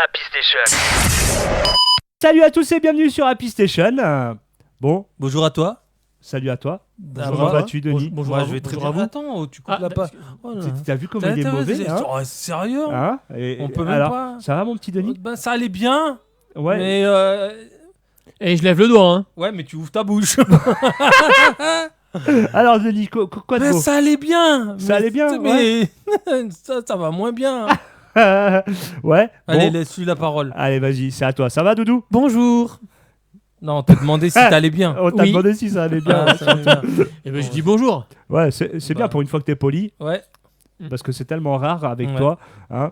Happy Station. Salut à tous et bienvenue sur Happy Station. Bon, Bonjour à toi. salut à toi. Bonjour Comment à toi. vas-tu, Denis? Bonjour à je vous. vais très Bonjour bien. à vous. Attends, tu coupes Ah, la pas. Oh là là. T'as vu comme il est mauvais, hein? Sérieux Hein On peut même alors, pas. ça va mon petit Denis? Ben, ça allait bien. Ouais. Mais Et je lève le doigt, hein. ouais, mais tu ouvres ta bouche. Alors Denis, quoi de Ben, beau? ça allait bien. Ça allait bien, Mais ça va moins bien. Ouais. Allez, Bon. laisse-lui la parole. Allez, vas-y, c'est à toi. Ça va, Doudou? Bonjour. Non, on t'a demandé si t'allais bien. On t'a Oui. demandé si ça allait bien. Ah, ça allait bien. Et ben je dis bonjour. Ouais, c'est bien Bah. pour une fois que t'es poli, Ouais. parce que c'est tellement rare avec Ouais. toi. Hein.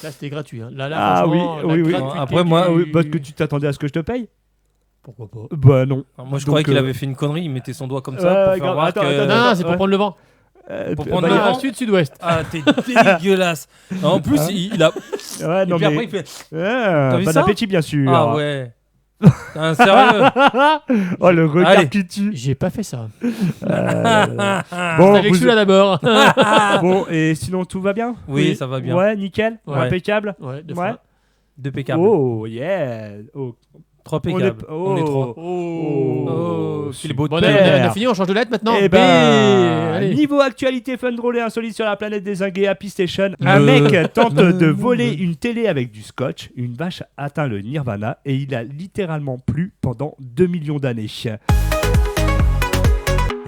Là c'était gratuit. Hein. Là, Ah oui, franchement, la oui, oui. gratuité Après, moi, Oui, parce que tu t'attendais à ce que je te paye? Pourquoi pas. Bah non. Alors, moi, je Donc, croyais qu'il avait fait une connerie. Il mettait son doigt comme ça Ouais, pour ouais, faire voir attends, que. attends, Non, c'est pour ouais. prendre le vent. Pour Bah, prendre il y le a- vent. Sud-Ouest. Ah, t'es dégueulasse. En plus, Hein il a. Ouais, Et non puis mais. après, il fait. Bon vu ça appétit, bien sûr. Ah ouais. T'es sérieux. Oh, le regard Allez. qui tue. J'ai pas fait ça. Bon, Avec vous- celui-là d'abord. bon, et sinon tout va bien? Oui, ça va bien. Ouais, nickel, Ouais. impeccable. Ouais, de Ouais. fois. Deux pécables. Oh yeah. Oh. Trois On pécables. est- On est trois. Oh. c'est le beau de Bon, on super. a fini, on change de lettre maintenant. Eh B. ben, Allez. niveau actualité fun, drôle et insolite sur la planète des zingués Happy Station, un Me. mec tente Me. de voler une télé avec du scotch, une vache atteint le nirvana et il a littéralement plu pendant 2 millions d'années.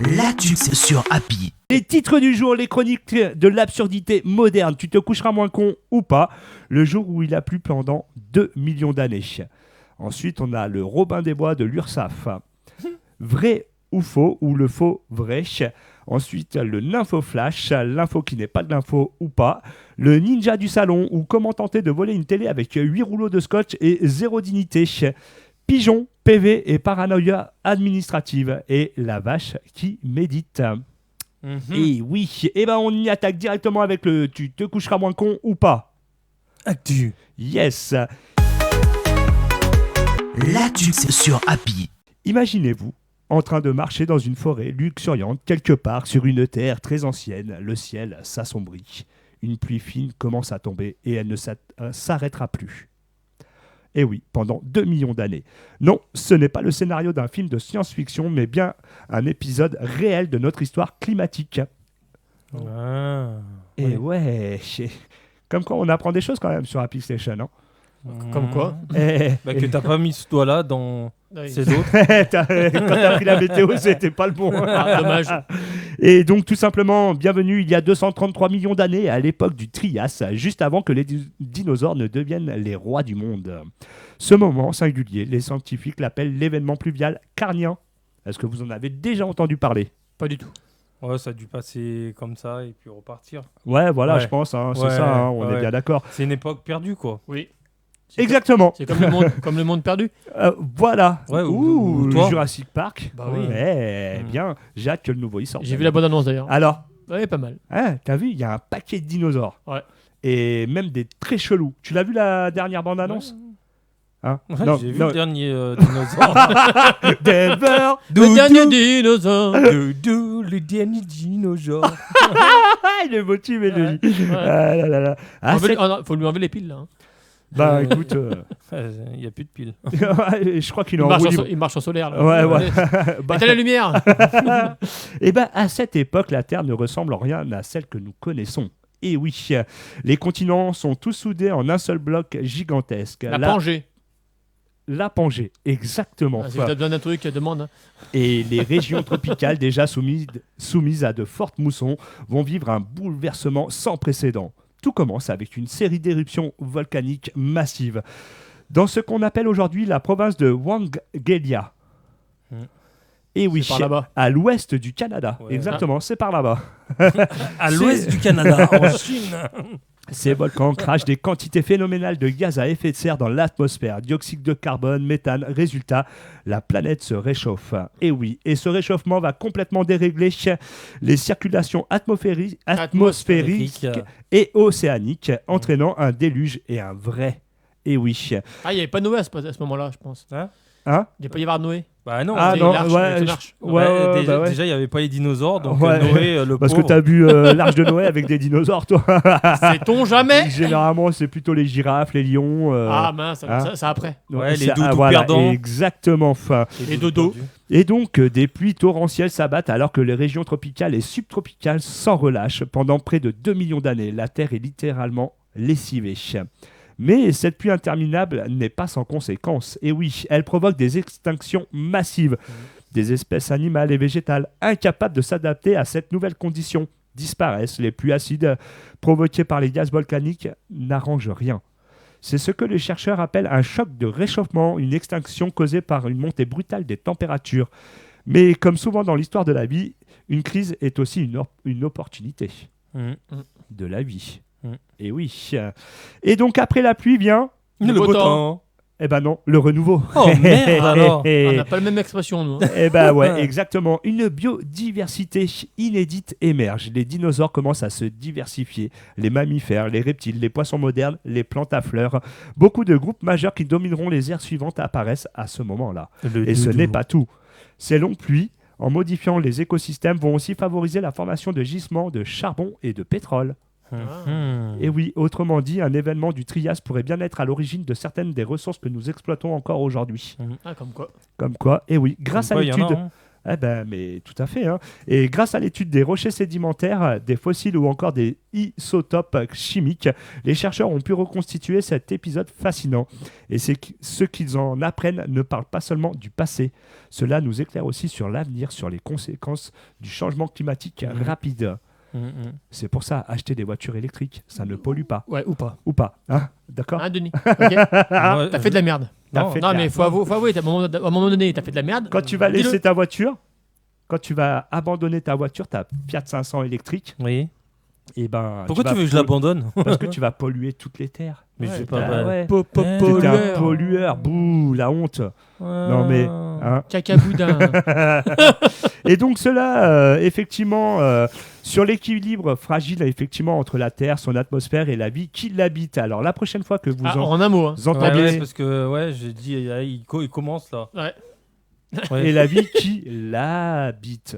Là, tu sais sur Happy. Les titres du jour, les chroniques de l'absurdité moderne. Tu te coucheras moins con ou pas, le jour où il a plu pendant 2 millions d'années. Ensuite, on a le Robin des Bois de l'URSSAF. Vrai ou faux, ou le faux vrai. Ensuite, le Nympho Flash, l'info qui n'est pas de l'info ou pas. Le ninja du salon, ou comment tenter de voler une télé avec 8 rouleaux de scotch et 0 dignité. Pigeon, PV et paranoïa administrative. Et la vache qui médite. Mhm. Et oui, et ben on y attaque directement avec le tu te coucheras moins con ou pas. Actu. Yes. Là, tu sais sur Happy. Imaginez-vous en train de marcher dans une forêt luxuriante quelque part sur une terre très ancienne. Le ciel s'assombrit. Une pluie fine commence à tomber et elle ne s'arrêtera plus. Et oui, pendant 2 millions d'années. Non, ce n'est pas le scénario d'un film de science-fiction, mais bien un épisode réel de notre histoire climatique. Ah. Et ouais, comme quoi on apprend des choses quand même sur Happy Station, hein. Comme quoi Eh, Bah, que t'as pas mis ce doigt-là dans Oui. ces autres. quand t'as pris la météo, c'était pas le bon. Ah, dommage. Et donc tout simplement, bienvenue il y a 233 millions d'années à l'époque du Trias, juste avant que les dinosaures ne deviennent les rois du monde. Ce moment singulier, les scientifiques l'appellent l'événement pluvial carnien. Est-ce que vous en avez déjà entendu parler? Pas du tout. Ouais, ça a dû passer comme ça et puis repartir. Ouais, voilà, Ouais. je pense, hein, c'est Ouais, ça, hein, on est ouais. bien d'accord. C'est une époque perdue, quoi. Oui. Exactement. C'est comme le monde perdu. Voilà. Ouais, Ouh, ou toi. Jurassic Park. Bah oui. Ouais, Mm. bien. J'ai hâte que le nouveau y sorte. J'ai vu la bonne annonce d'ailleurs. Alors, Ouais, pas mal. hein, t'as vu, il y a un paquet de dinosaures. Ouais. Et même des très chelous. Tu l'as vu la dernière bande-annonce? Hein? Ouais, Non, j'ai vu non. le dernier dinosaure. Denver. Le dernier dinosaure. Doudou, le dernier dinosaure. Ah, il est motivé, Ouais. lui. Ouais. Ah là là là. Ah, c'est- Faut lui enlever les piles là. hein. Bah écoute, Il n'y a plus de piles. je crois qu'il est Il en marche, roue en, libre. il marche en solaire là. Ouais, ouais. Allez, Bah, éteins la lumière. et ben à cette époque, la Terre ne ressemble en rien à celle que nous connaissons. Et oui, les continents sont tous soudés en un seul bloc gigantesque. La Pangée. La Pangée, exactement. Ah, si t'as besoin d'un truc, demande. hein. Et les régions tropicales déjà soumises à de fortes moussons vont vivre un bouleversement sans précédent. Tout commence avec une série d'éruptions volcaniques massives dans ce qu'on appelle aujourd'hui la province de Wanggelia. Mm. Et oui, C'est par là-bas. à l'ouest du Canada. Ouais. Exactement, c'est par là-bas. À l'ouest du Canada, en Chine. Ces volcans crachent des quantités phénoménales de gaz à effet de serre dans l'atmosphère, dioxyde de carbone, méthane. Résultat, la planète se réchauffe. Et oui, et ce réchauffement va complètement dérégler les circulations atmosphériques et océaniques, entraînant un déluge et un vrai. Et oui. Ah, il n'y avait pas Noé à ce moment-là, je pense. Hein? Il ne peut y avoir Noé. Bah non. Ah c'est non, l'arche, ouais, c'est l'arche. Déjà, ouais. il n'y avait pas les dinosaures, donc Ouais. Noé, le Parce que pauvre. t'as vu l'Arche de Noé avec des dinosaures, toi. Sait-on jamais? Généralement, c'est plutôt les girafes, les lions. Ah mince, hein. ça après. Ouais, les c'est- doudous voilà, perdants. exactement. Enfin, Et dodo. et donc, des pluies torrentielles s'abattent alors que les régions tropicales et subtropicales s'en relâchent. Pendant près de 2 millions d'années, la Terre est littéralement lessivée. Mais cette pluie interminable n'est pas sans conséquences. Et oui, elle provoque des extinctions massives. Des espèces animales et végétales incapables de s'adapter à cette nouvelle condition disparaissent. Les pluies acides provoquées par les gaz volcaniques n'arrangent rien. C'est ce que les chercheurs appellent un choc de réchauffement, une extinction causée par une montée brutale des températures. Mais comme souvent dans l'histoire de la vie, une crise est aussi une opportunité Mhm. de la vie. Mm. Et oui. Et donc après la pluie vient, Le beau beau temps. temps. eh ben non, le renouveau. Oh merde alors. On n'a pas la même expression, nous. hein. Eh ben ouais, exactement. Une biodiversité inédite émerge. Les dinosaures commencent à se diversifier. Les mammifères, les reptiles, les poissons modernes, les plantes à fleurs. Beaucoup de groupes majeurs qui domineront les ères suivantes apparaissent à ce moment-là. Et ce n'est pas tout. Ces longues pluies, en modifiant les écosystèmes, vont aussi favoriser la formation de gisements de charbon et de pétrole. Mhm. Et oui, autrement dit, un événement du Trias pourrait bien être à l'origine de certaines des ressources que nous exploitons encore aujourd'hui. Ah, comme quoi. Comme quoi, et oui, grâce Comme à quoi, il y en a, l'étude... hein. Eh ben, mais tout à fait. Hein. Et grâce à l'étude des rochers sédimentaires, des fossiles ou encore des isotopes chimiques, les chercheurs ont pu reconstituer cet épisode fascinant. Et ce qu'ils en apprennent ne parle pas seulement du passé. Cela nous éclaire aussi sur l'avenir, sur les conséquences du changement climatique rapide. Mhm. C'est pour ça, acheter des voitures électriques, ça ne pollue pas. Ouais, ou pas. Ou pas. Hein, d'accord. Hein, Denis? Ok. Moi, T'as fait de la merde. T'as Non, fait de Non, la- mais faut avouer, à un moment donné, t'as fait de la merde. Quand tu vas Dis-le. laisser ta voiture, quand tu vas abandonner ta voiture, ta Fiat 500 électrique, Oui. et ben. Pourquoi tu vas veux que je pollu- l'abandonne? Parce que tu vas polluer toutes les terres. Mais Ouais, je sais pas. Ah bah, ouais. T'es T'es un pollueur. pollueur, bouh, la honte. Non mais, hein. Cacaboudin. Et donc cela, effectivement, sur l'équilibre fragile, effectivement, entre la Terre, son atmosphère et la vie qui l'habite. Alors la prochaine fois que vous Ah, en un mot. Hein. entendez Ouais, parce que j'ai dit, il commence là. Ouais. Ouais. et la vie qui l'habite.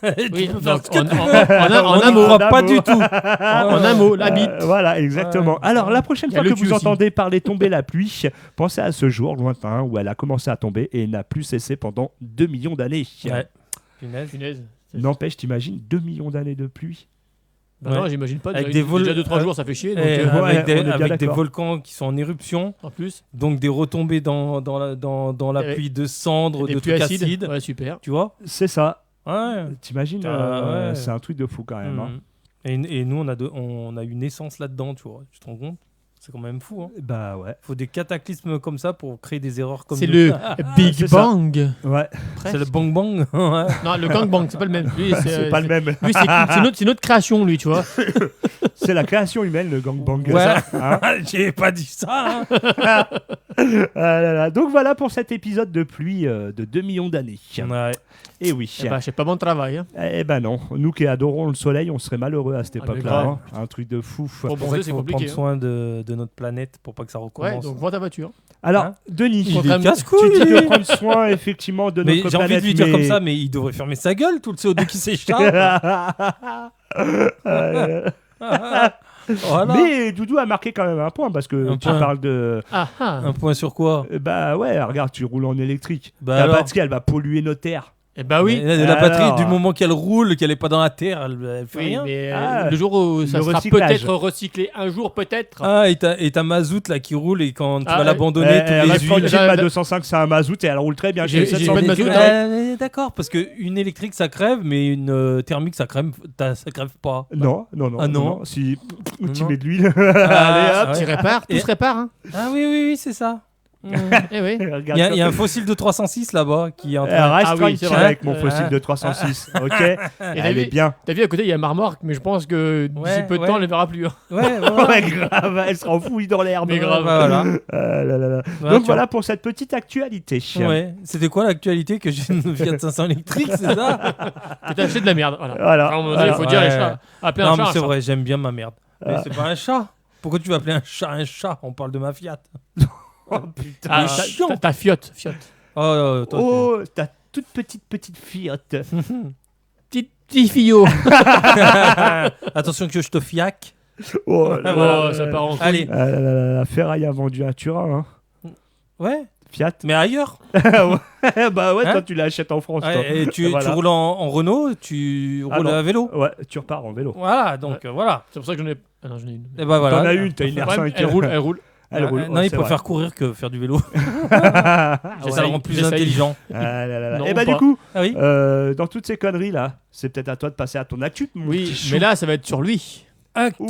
Oui, Tu peux faire donc, ce que en tu veux. en un On mot. croit pas mot. du tout. En un mot, la bite. Voilà, exactement. Ouais. Alors, la prochaine Il y a fois le que cul vous aussi. entendez parler tomber la pluie, pensez à ce jour lointain où elle a commencé à tomber et n'a plus cessé pendant 2 millions d'années. Ouais. Punaise. Punaise. N'empêche, t'imagines 2 millions d'années de pluie. Bah Ouais. non, j'imagine pas. Avec Déjà, des vols- déjà 2-3 jours, ça fait chier. Donc, Et ouais, avec on est bien avec des d'accord. volcans qui sont en éruption, en plus, donc des retombées dans la Et pluie de cendres, des de pluies trucs acides. acides. Ouais, super. Tu vois? C'est ça. Ouais. T'imagines Ah, ouais. C'est un truc de fou quand même. hein. Et nous, on a une naissance là-dedans, tu vois. Tu te rends compte? C'est quand même fou. Hein. Bah ouais. Faut des cataclysmes comme ça pour créer des erreurs comme C'est nous. le Big c'est ça. Bang. Ouais, C'est le bang bang. Ouais. Non, le gangbang, c'est pas le même. Lui, c'est pas le même. Lui, c'est notre création, lui, tu vois. C'est la création humaine, le gangbang. Ouais. ça, hein. J'ai pas dit ça. Hein. Ah là là. Donc voilà pour cet épisode de pluie de 2 millions d'années. Ouais. Et oui. Eh ben, c'est pas mon travail. Hein. Eh ben non, nous qui adorons le soleil, on serait malheureux à cette Ah, mais époque-là. grave. hein. Un truc de fou. Pour Pour bronzer, ça c'est qu'il faut compliqué. prendre hein. soin de notre planète pour pas que ça Ouais, recommence. donc vends ta voiture. Alors, Hein Denis, Il est Contrairement- tu casse-couille. dis de prendre soin effectivement de Mais notre j'ai envie planète. de lui dire mais- comme ça, mais il devrait fermer sa gueule, tout le CO2 qui s'échappe. Voilà. Mais Doudou a marqué quand même un point parce que Un tu point. parles de. Ah ah. Un point sur quoi? Bah ouais, regarde, tu roules en électrique. Bah Ta alors batterie, elle va polluer nos terres. Eh bah oui. La batterie, Alors. du moment qu'elle roule, qu'elle est pas dans la terre, elle fait Oui, rien. mais Ah, le jour où ça le sera recyclage. peut-être recyclé, un jour peut-être. Ah, et ta mazout là qui roule et quand tu Ah, vas l'abandonner, toutes Elle les reste huiles. tranquille, Là, ma là- 205, c'est un mazout et elle roule très bien. J'ai- J'ai j'ai 700 pas de mazout, litres. hein. D'accord, parce que une électrique ça crève, mais une thermique ça crève pas. Non, non, non. Ah non. Si Non, tu non. mets de l'huile. Ah, Allez hop. Tu répares, tout Et- se répare. Hein. Ah oui, c'est ça. Eh oui. Regarde Il y a un fossile de 306 là-bas qui est en train. Reste Ah oui, tranquille c'est vrai. avec mon fossile de 306. Ok. Elle est bien. T'as vu à côté, il y a ma remorque, mais je pense que d'ici Ouais, peu de ouais. temps, on ne les verra plus. hein. Ouais, voilà. Ouais, grave. Elle sera enfouie dans l'herbe. Mais grave. Voilà. Ah là là là. Voilà, Donc tu voilà pour cette petite actualité. Ouais. C'était quoi l'actualité que j'ai une Fiat 500 électrique, c'est ça? Que t'as acheté de la merde. Voilà. Voilà. À un moment donné, il faut dire Ouais. les chats. Appeler un Non, chat. mais un c'est chat. vrai, j'aime bien ma merde. Mais Ah. c'est pas un chat. Pourquoi tu vas appeler un chat? On parle de ma Fiat. Oh putain. Ah, C'est chiant. ta fiotte. Oh toi, Oh, ta toute petite Fiat. Petit fillot. Attention que je te fiac. Oh, là là. Oh, ça part en couille. Allez. La Ferrari a vendu un Turin, hein. Ouais. Fiat. Mais ailleurs. Bah ouais, Hein toi tu l'achètes en France. toi. Ouais, et tu Voilà. roules en Renault, tu roules non. à vélo. Ouais, tu repars en vélo. Voilà, donc voilà. C'est pour ça que j'en ai. Ah non, j'en ai une. Et bah voilà. T'en as une, t'as une Ouais, R5. elle roule, elle roule. Elle roule. Non, il c'est préfère vrai. courir que faire du vélo. Ah, Ça ouais. le rend plus j'essaye. intelligent. Ah là là là. Non, Et bah pas. du coup, Ah oui. dans toutes ces conneries là, c'est peut-être à toi de passer à ton actu. mon Oui, petit chou. mais là, ça va être sur lui. Actu.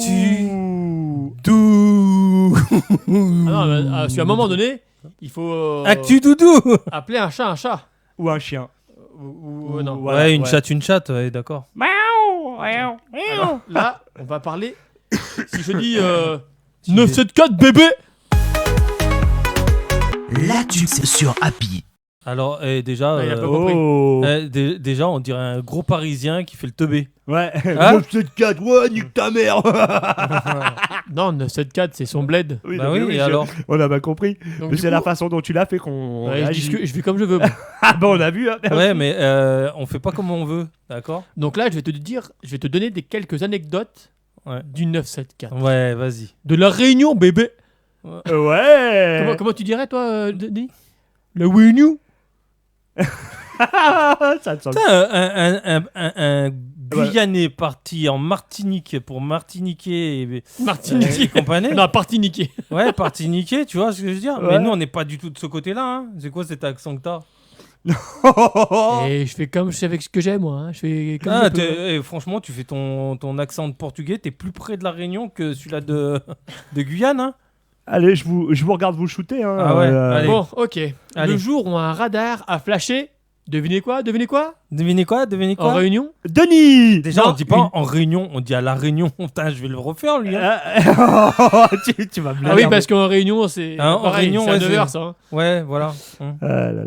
Ouh. Doudou. Ah non, mais, parce qu'à un moment donné, il faut Actu doudou. appeler un chat un chat. Ou un chien. Ou non. Voilà, Ouais, une chatte, ouais, d'accord. Alors, là, on va parler. Si je dis Si 974 bébé. L'actu sur Happy. Alors, déjà, Ouais, il a pas compris. Oh. déjà, on dirait un gros Parisien qui fait le teubé. Ouais. Hein 974, ouais, nique ta mère. Non, 974, c'est son bled. Oui, Bah non, oui, mais et je- alors On a pas compris. Donc, Mais du c'est coup, la façon dont tu l'as fait qu'on ouais, je, réagit. je fais comme je veux. moi. Ah bah on a vu. Hein. Ouais, mais on fait pas comme on veut, d'accord? Donc là, je vais te donner quelques anecdotes Ouais. du 974. Ouais, vas-y. De la Réunion, bébé. Ouais. Comment tu dirais, toi, Denis? La Réunion. Ça te semble. Putain, un Guyanais parti en Martinique pour martiniquer et Martinique. compagnie. Non, parti niqué. Ouais, martiniquer, tu vois ce que je veux dire? Ouais. Mais nous, on n'est pas du tout de ce côté-là. Hein. C'est quoi cet accent que t'as? Et je fais comme je sais avec ce que j'ai, moi. Hein. Je fais comme Ah, je peux. franchement, tu fais ton accent de portugais, t'es plus près de la Réunion que celui-là de Guyane. Hein. Allez, je vous regarde vous shooter. Hein. Ah ouais, allez. Bon, ok. Allez. Le jour où un radar a flashé, devinez quoi? Devinez quoi? En Réunion? Denis. Déjà, Non, on dit pas en réunion, on dit à la Réunion. Putain, je vais le refaire, lui. Hein. tu vas me Ah oui, parce qu'en Réunion, c'est Hein, en pareil, Réunion, c'est à ouais, 9h, c'est- ça. Hein. Ouais, voilà. Hum.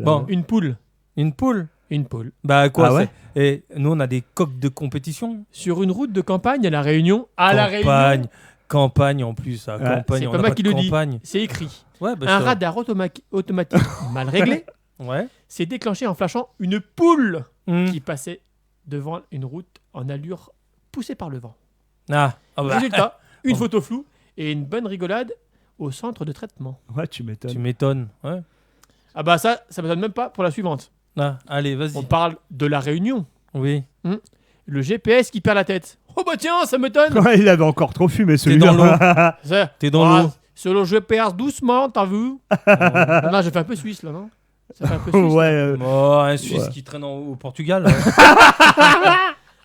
Bon, Une poule. une poule. Une poule. Bah quoi Ah ouais c'est- Et nous, on a des coqs de compétition. Sur une route de campagne à La Réunion. À La Campagne. Réunion. Campagne en plus. À Ouais. campagne, C'est on pas a moi pas qui de le dis. campagne. C'est écrit. Ouais, bah, Un ça- radar automatique mal réglé Ouais. s'est déclenché en flashant une poule Hum. qui passait devant une route en allure poussée par le vent. Ah, ah bah, Résultat, une Bon. photo floue et une bonne rigolade au centre de traitement. Ouais, tu tu m'étonnes. m'étonnes. Ouais. Ah bah ça me donne même pas pour la suivante. Ah, allez, vas-y. On parle de La Réunion. Oui. Le GPS qui perd la tête. Oh bah tiens, ça m'étonne. Ouais, il avait encore trop fumé T'es dans celui-là. Ça- T'es dans Ah, l'eau. Sur le GPS doucement, t'as vu? Non, j'ai fait un peu suisse là, non? Ça fait un peu suisse. Ouais. Oh, un Suisse Ouais. qui traîne au Portugal.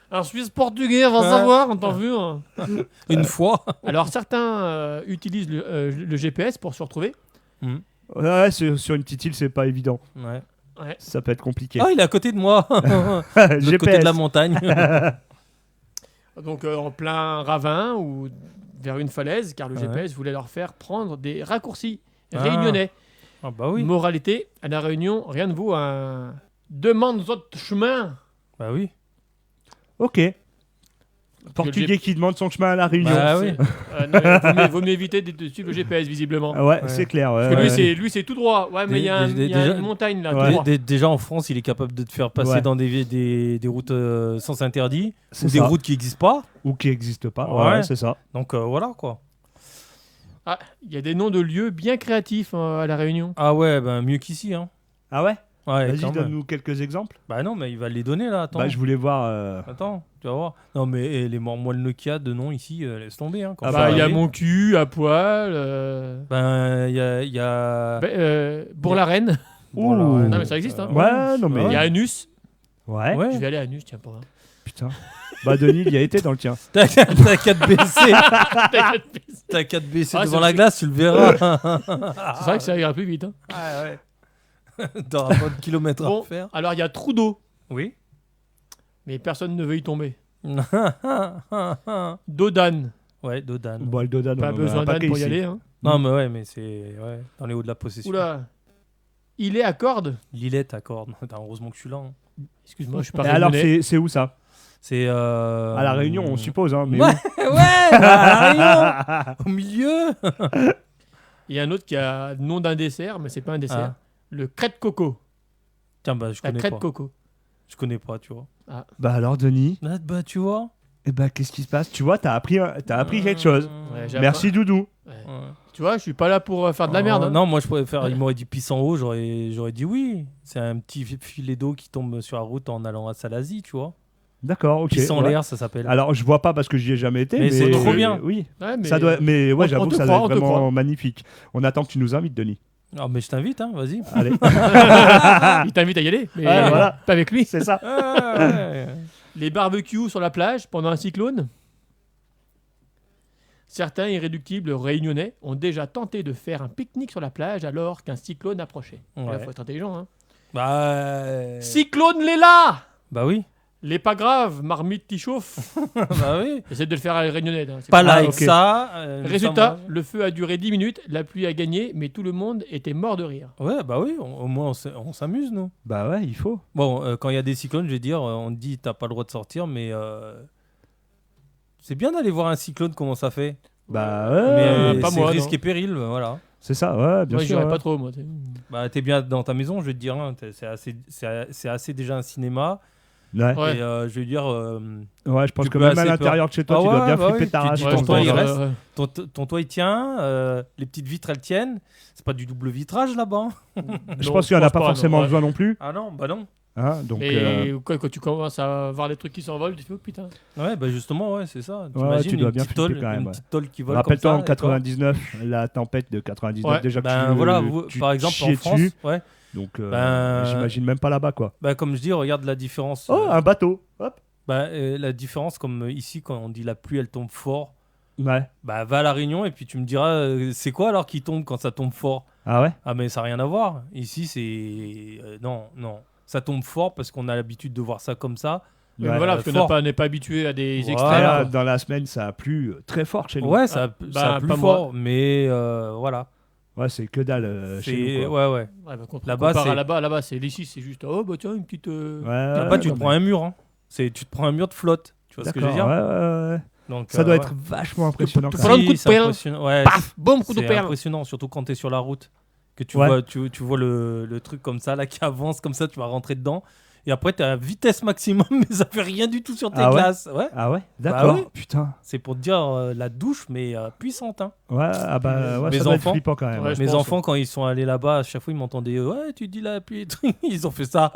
Un Suisse portugais, on va Ouais. savoir, on t'a vu. Hein. Une fois. Alors certains utilisent le GPS pour se retrouver. Ouais, sur une petite île, c'est pas évident. Ouais. Ouais. Ça peut être compliqué. Ah, il est à côté de moi. De l'autre côté de la montagne. Donc en plein ravin ou vers une falaise, car le Ouais. GPS voulait leur faire prendre des raccourcis Ah. réunionnais. Ah bah oui. Moralité, à la Réunion, rien ne vaut un demande votre chemin. Bah oui. Ok. Portugais qui demande son chemin à la Réunion. Bah oui. Vaut mieux éviter de suivre le GPS visiblement. Ah ouais, Ouais. c'est clair. Parce que lui c'est tout droit. Ouais, mais il y a, il y a Déjà- une montagne là, Ouais. tout droit. Déjà en France, il est capable de te faire passer Ouais. dans des routes sans interdit C'est ou des ça. routes qui n'existent pas. Ou qui n'existe pas. Ouais. Ouais, c'est ça. Donc voilà quoi. Ah, il y a des noms de lieux bien créatifs à la Réunion. Ah ouais, ben mieux qu'ici. Hein. Ah ouais. Ouais, Vas-y, quand même. donne-nous quelques exemples. Bah non, mais il va les donner là. Attends. Bah, je voulais voir. Attends, tu vas voir. Non, mais les mormois Nokia de nom ici, laisse tomber. Hein, quand Ah ça Bah, va il y a arriver. mon cul à poil. Ben, il y a. Bourg-la-Reine. Ouh. Voilà, Non, mais ça existe, hein. Ouais, non mais. Il y a Anus. Ouais. Ouais. Je vais aller à Anus, tiens, pour un. Putain. Bah Denis, il y a été dans le tien. T'as 4 BC. T'inquiète, T'as 4 BC Ah, devant c'est- la glace, tu le verras. c'est vrai que ça ira plus vite. Hein. Ah ouais. T'auras pas de kilomètres Bon, à faire. alors il y a Trudeau, Oui. mais personne ne veut y tomber. Dodane, Ouais, Dodan. Bon, le Dodan, pas on en a besoin un d'âne paquet pour y ici. aller. Hein. Non, mais ouais, mais c'est ouais, dans les hauts de la possession. Oula, il est à corde. Lilette accorde. Heureusement que je suis là. Hein. Excuse-moi, je suis pas Et alors, réunionnais. c'est où ça C'est. À la Réunion, on suppose. Hein, mais Ouais, où ouais, à la Réunion. Au milieu. Il y a un autre qui a le nom d'un dessert, mais c'est pas un dessert. Ah. Le crête coco. Tiens, bah, je La connais crête pas. coco. Je connais pas, tu vois. Bah alors, Denis, Ah, bah, tu vois. eh ben, qu'est-ce qui se passe? Tu vois, t'as appris quelque chose. Ouais, j'ai Merci, Doudou. appris- ouais. Ouais. Tu vois, je suis pas là pour faire de la merde. Hein. Non, moi je pourrais faire. Il m'aurait dit Pissenhaut, j'aurais dit oui. C'est un petit filet d'eau qui tombe sur la route en allant à Salazie, tu vois. D'accord, ok. Pisse en ouais. l'air, ça s'appelle. Alors, je vois pas parce que j'y ai jamais été. Mais c'est trop bien. Oui, Ouais, mais ça doit. Mais ouais, on j'avoue te que ça croit, doit on être te vraiment croit. magnifique. On attend que tu nous invites, Denis. Ah, mais je t'invite, hein, vas-y. Allez. il t'invite à y aller, mais Ouais, voilà. pas avec lui. C'est ça. Ouais. Les barbecues sur la plage pendant un cyclone. Certains irréductibles réunionnais ont déjà tenté de faire un pique-nique sur la plage alors qu'un cyclone approchait. Il Ouais. faut être intelligent. Hein. Bah. Cyclone, les là. Bah oui. Les pas grave, marmite qui chauffe. Bah oui. J'essaie de le faire à réunionnais. Hein, c'est Pas cool. là Ah, avec ok. ça. Résultat, ça, le feu a duré 10 minutes, la pluie a gagné, mais tout le monde était mort de rire. Ouais, bah oui, au moins on s'amuse, nous. Bah ouais, il faut. Bon, quand il y a des cyclones, je vais dire, on te dit t'as pas le droit de sortir, mais c'est bien d'aller voir un cyclone, comment ça fait. Bah Mais ouais. pas c'est moi, risque non. et péril, voilà. C'est ça, ouais, bien Moi, sûr. j'irais ouais. pas trop, moi. Bah t'es bien dans ta maison, je vais te dire, hein, c'est assez déjà un cinéma. Ouais. Ouais. Et je vais dire, Ouais, je pense Tu que peux même à assez l'intérieur de chez toi, Ah tu dois ouais, bien bah flipper oui, ta tu race. dis, de ton temps toit, en il temps. reste. ton toit il tient, les petites vitres elles tiennent. C'est pas du double vitrage là-bas. Je pense qu'il n'y en a pas forcément besoin non plus. Ah non, bah non. Hein, donc, Et quand tu commences à voir des trucs qui s'envolent, tu fais oh putain. Ouais, bah justement, ouais, c'est ça. Ouais, T'imagines tu dois une bien petite flipper tôle, quand même, une ouais. petite tôle qui vole rappelle-toi en comme ça, et toi 99, la tempête de 99, Ouais. déjà que Ben voilà, tu par te exemple chiais en France, dessus. ouais. Donc, Ben, j'imagine même pas là-bas, quoi. Bah comme je dis, regarde la différence. Oh, un bateau. Hop. La différence, comme ici quand on dit la pluie elle tombe fort, Ouais. bah va à la Réunion et puis tu me diras c'est quoi alors qui tombe quand ça tombe fort. Ah ouais. Ah mais ça n'a rien à voir. Ici c'est non, ça tombe fort parce qu'on a l'habitude de voir ça comme ça. Mais Ouais. voilà, parce fort. qu'on n'est pas habitué à des Voilà. extrêmes. Là, quoi. dans la semaine, ça a plu très fort chez nous. Ouais, ça bah, a plus pas fort, mais voilà. Ouais, c'est que dalle chez C'est nous, quoi. ouais. Ouais, bah, Là-bas, comparé c'est- à là-bas, c'est ici, c'est juste oh bah tiens une petite. Ouais, Là-bas tu non, te prends un mur, hein. Tu te prends un mur de flotte. Tu vois ce que je veux D'accord, dire ouais. Donc, Ça doit ouais. être vachement impressionnant. Tu quand prends même. un coup de c'est perle. impressionnant. Ouais, Paf, boum, coup de c'est perle. impressionnant, surtout quand tu es sur la route. Que tu Ouais. vois, tu vois le truc comme ça, là, qui avance comme ça, tu vas rentrer dedans. Et après, tu es à vitesse maximum, mais ça fait rien du tout sur tes Ah ouais glaces. Ouais. Ah ouais, d'accord. ouais. Putain. C'est pour te dire la douche, mais puissante. Hein. Ouais, ah bah ouais, Mes ça doit être enfants- flippant quand même. Ouais, je Mes pense, enfants, quand ils sont allés là-bas, à chaque fois, ils m'entendaient ouais, tu dis la pluie. Ils ont fait ça.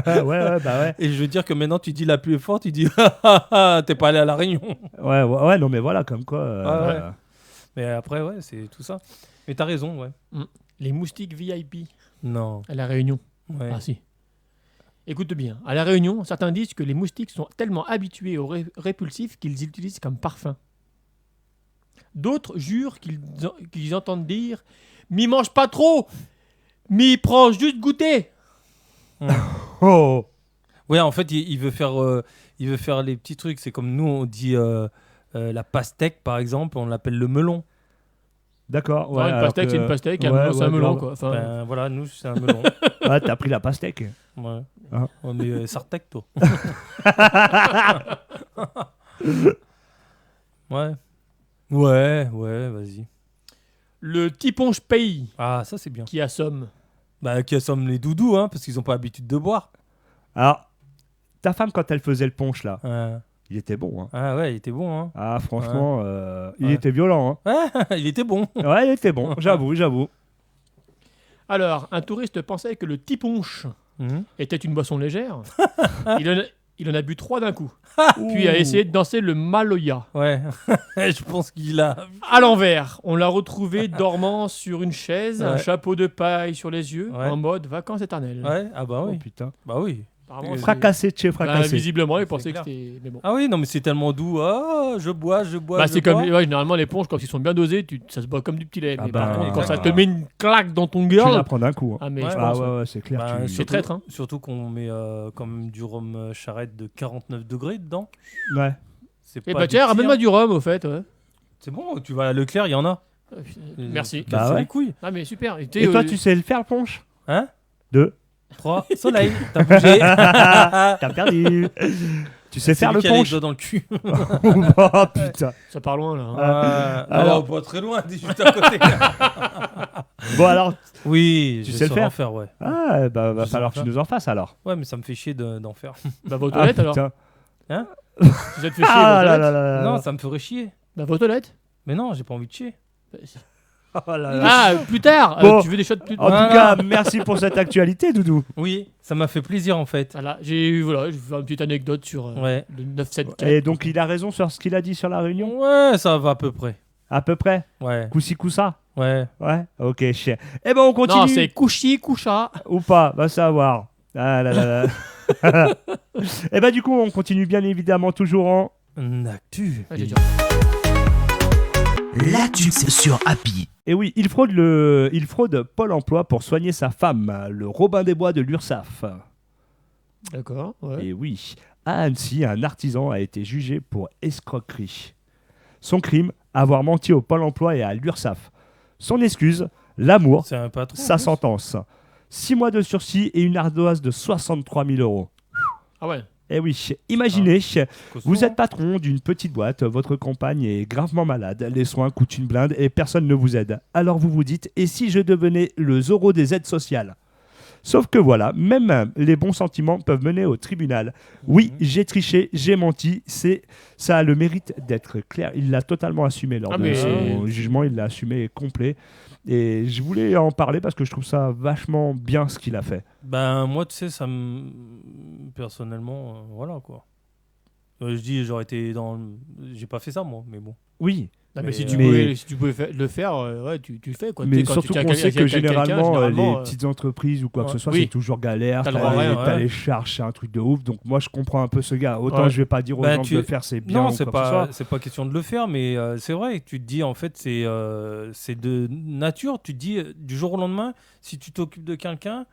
Ouais, bah ouais. Et je veux dire que maintenant, tu dis la pluie est forte, tu dis t'es pas allé à La Réunion. Ouais, non, mais voilà, comme quoi. Ouais. Mais après, ouais, c'est tout ça. Mais t'as raison, ouais. Les moustiques VIP Non. à la Réunion. Ouais. Ah si. Écoute bien, à la Réunion, certains disent que les moustiques sont tellement habitués au répulsif qu'ils l'utilisent comme parfum. D'autres jurent qu'ils entendent dire « M'y mange pas trop, m'y prends juste goûter Oh. Ouais, en fait, il veut faire les petits trucs. C'est comme nous, on dit la pastèque, par exemple, on l'appelle le melon. D'accord. » Ouais, une alors pastèque, que- c'est une pastèque, un Ouais, melon, c'est un ouais, melon. grave. Quoi. Enfin, Ben, voilà, nous, c'est un melon. Ah, t'as pris la pastèque. Ouais. Ah. Ouais, mais Sartec, toi. Ouais. Ouais, vas-y. le tiponche pays Ah, ça, c'est bien. qui assomme. Bah, qui assomment les doudous, hein, parce qu'ils n'ont pas l'habitude de boire. Alors, ta femme, quand elle faisait le punch, là, Ouais. il était bon. Hein. Ah ouais, il était bon, hein. Ah, franchement, il Ouais. était violent. Ouais, il était bon. Hein. Ouais, il était bon, j'avoue. Alors, un touriste pensait que le tiponche Mhm. était une boisson légère. il en a bu 3 d'un coup. Puis a essayé de danser le maloya. Ouais. Je pense qu'il a... À l'envers, on l'a retrouvé dormant sur une chaise, un Ouais. chapeau de paille sur les yeux, Ouais. en mode vacances éternelles. Ouais, ah bah Oh oui. putain. Bah oui. Apparemment, c'est- Fracassé de chez Bah, fracassé. visiblement, il C'est pensait que clair. c'était. Mais bon. Ah oui, non, mais c'est tellement doux. Ah, je bois. Bah, c'est comme ouais, généralement les ponches, quand ils sont bien dosés, ça se boit comme du petit lait. Ah Mais bah, par contre, quand ça te exactement. met une claque dans ton Tu la gueule. prends d'un coup. Hein. Ah, mais Ouais. je Ah pense. ouais, c'est clair. Bah, tu... C'est traître, hein. Surtout qu'on met quand même du rhum charrette de 49 degrés dedans. Ouais. C'est Eh pas bah, du tiens, petit, ramène-moi hein. du rhum au fait. Ouais. C'est bon, tu vas à Leclerc, il y en a. Merci. Bah Casse ouais. les couilles. Ah, mais super. Et toi, tu sais le faire, le punch Hein 2. 3, soleil. T'as bougé. T'as perdu. Tu sais faire le qui a les punch doigts dans le cul. Oh putain. Ça part loin là. hein. Alors- pas très loin, juste à côté. Bon alors, Oui, tu je sais le sauras faire en faire, ouais. Ah, bah, va Je sais falloir en que tu faire. nous en fasses alors. Ouais, mais ça me fait chier d'en faire. Bah, va aux toilettes alors. putain. Si ça te fait chier, va Ah aux là toilettes. là là là. Non, ça me ferait chier. Bah, va aux toilettes. Mais non, j'ai pas envie de chier. Oh là là. Ah, plus tard. Bon. Tu veux des shots plus En tard. tout cas, merci pour cette actualité, Doudou. Oui, ça m'a fait plaisir en fait. Voilà, j'ai fait une petite anecdote sur Ouais. le 974. Et donc, il a raison sur ce qu'il a dit sur la réunion. Ouais, ça va à peu près. À peu près. Ouais, Coup-ci, coup-ça. ouais. Ouais. Ok, chien. Eh ben, on continue. Non, c'est couchi, coucha. Ou pas, va savoir. Ah là là là. Et bah du coup, on continue bien évidemment toujours en... Actu. Ah, j'ai dit. L'actu sur Happy. Et oui, il fraude Pôle emploi pour soigner sa femme, le Robin des Bois de l'URSSAF. D'accord, ouais. Et oui, à Annecy, un artisan a été jugé pour escroquerie. Son crime, avoir menti au Pôle emploi et à l'URSSAF. Son excuse, l'amour, C'est un patron. sa sentence. 6 mois de sursis et une ardoise de 63 000 €. Ah ouais. Eh oui, imaginez, Costaud, vous hein. êtes patron d'une petite boîte, votre compagne est gravement malade, les soins coûtent une blinde et personne ne vous aide. Alors vous vous dites, et si je devenais le Zorro des aides sociales ? Sauf que voilà, même les bons sentiments peuvent mener au tribunal. Oui, j'ai triché, j'ai menti, ça a le mérite d'être clair. Il l'a totalement assumé lors Ah, de mais son jugement, il l'a assumé complet. Et je voulais en parler parce que je trouve ça vachement bien ce qu'il a fait. Ben, moi, tu sais, ça me. Personnellement, voilà quoi. Je dis, j'aurais été dans. J'ai pas fait ça, moi, mais bon. Oui, Non, mais Mais, si tu pouvais le faire, ouais, tu le fais. Quoi. Tu mais sais, quand surtout tu- qu'on quand sait il y a que quelqu'un, généralement, les petites entreprises ou quoi que Ouais. ce soit, Oui. c'est toujours galère. T'as le droit à rien, T'as ouais. les charges, c'est un truc de ouf. Donc moi, je comprends un peu ce gars. Autant Ouais. je vais pas dire aux Bah, gens de le faire, c'est bien. Non, ou c'est quoi que ce soit. pas, c'est pas question de le faire, mais c'est vrai. Tu te dis, en fait, c'est de nature. Tu te dis, du jour au lendemain, si tu t'occupes de quelqu'un,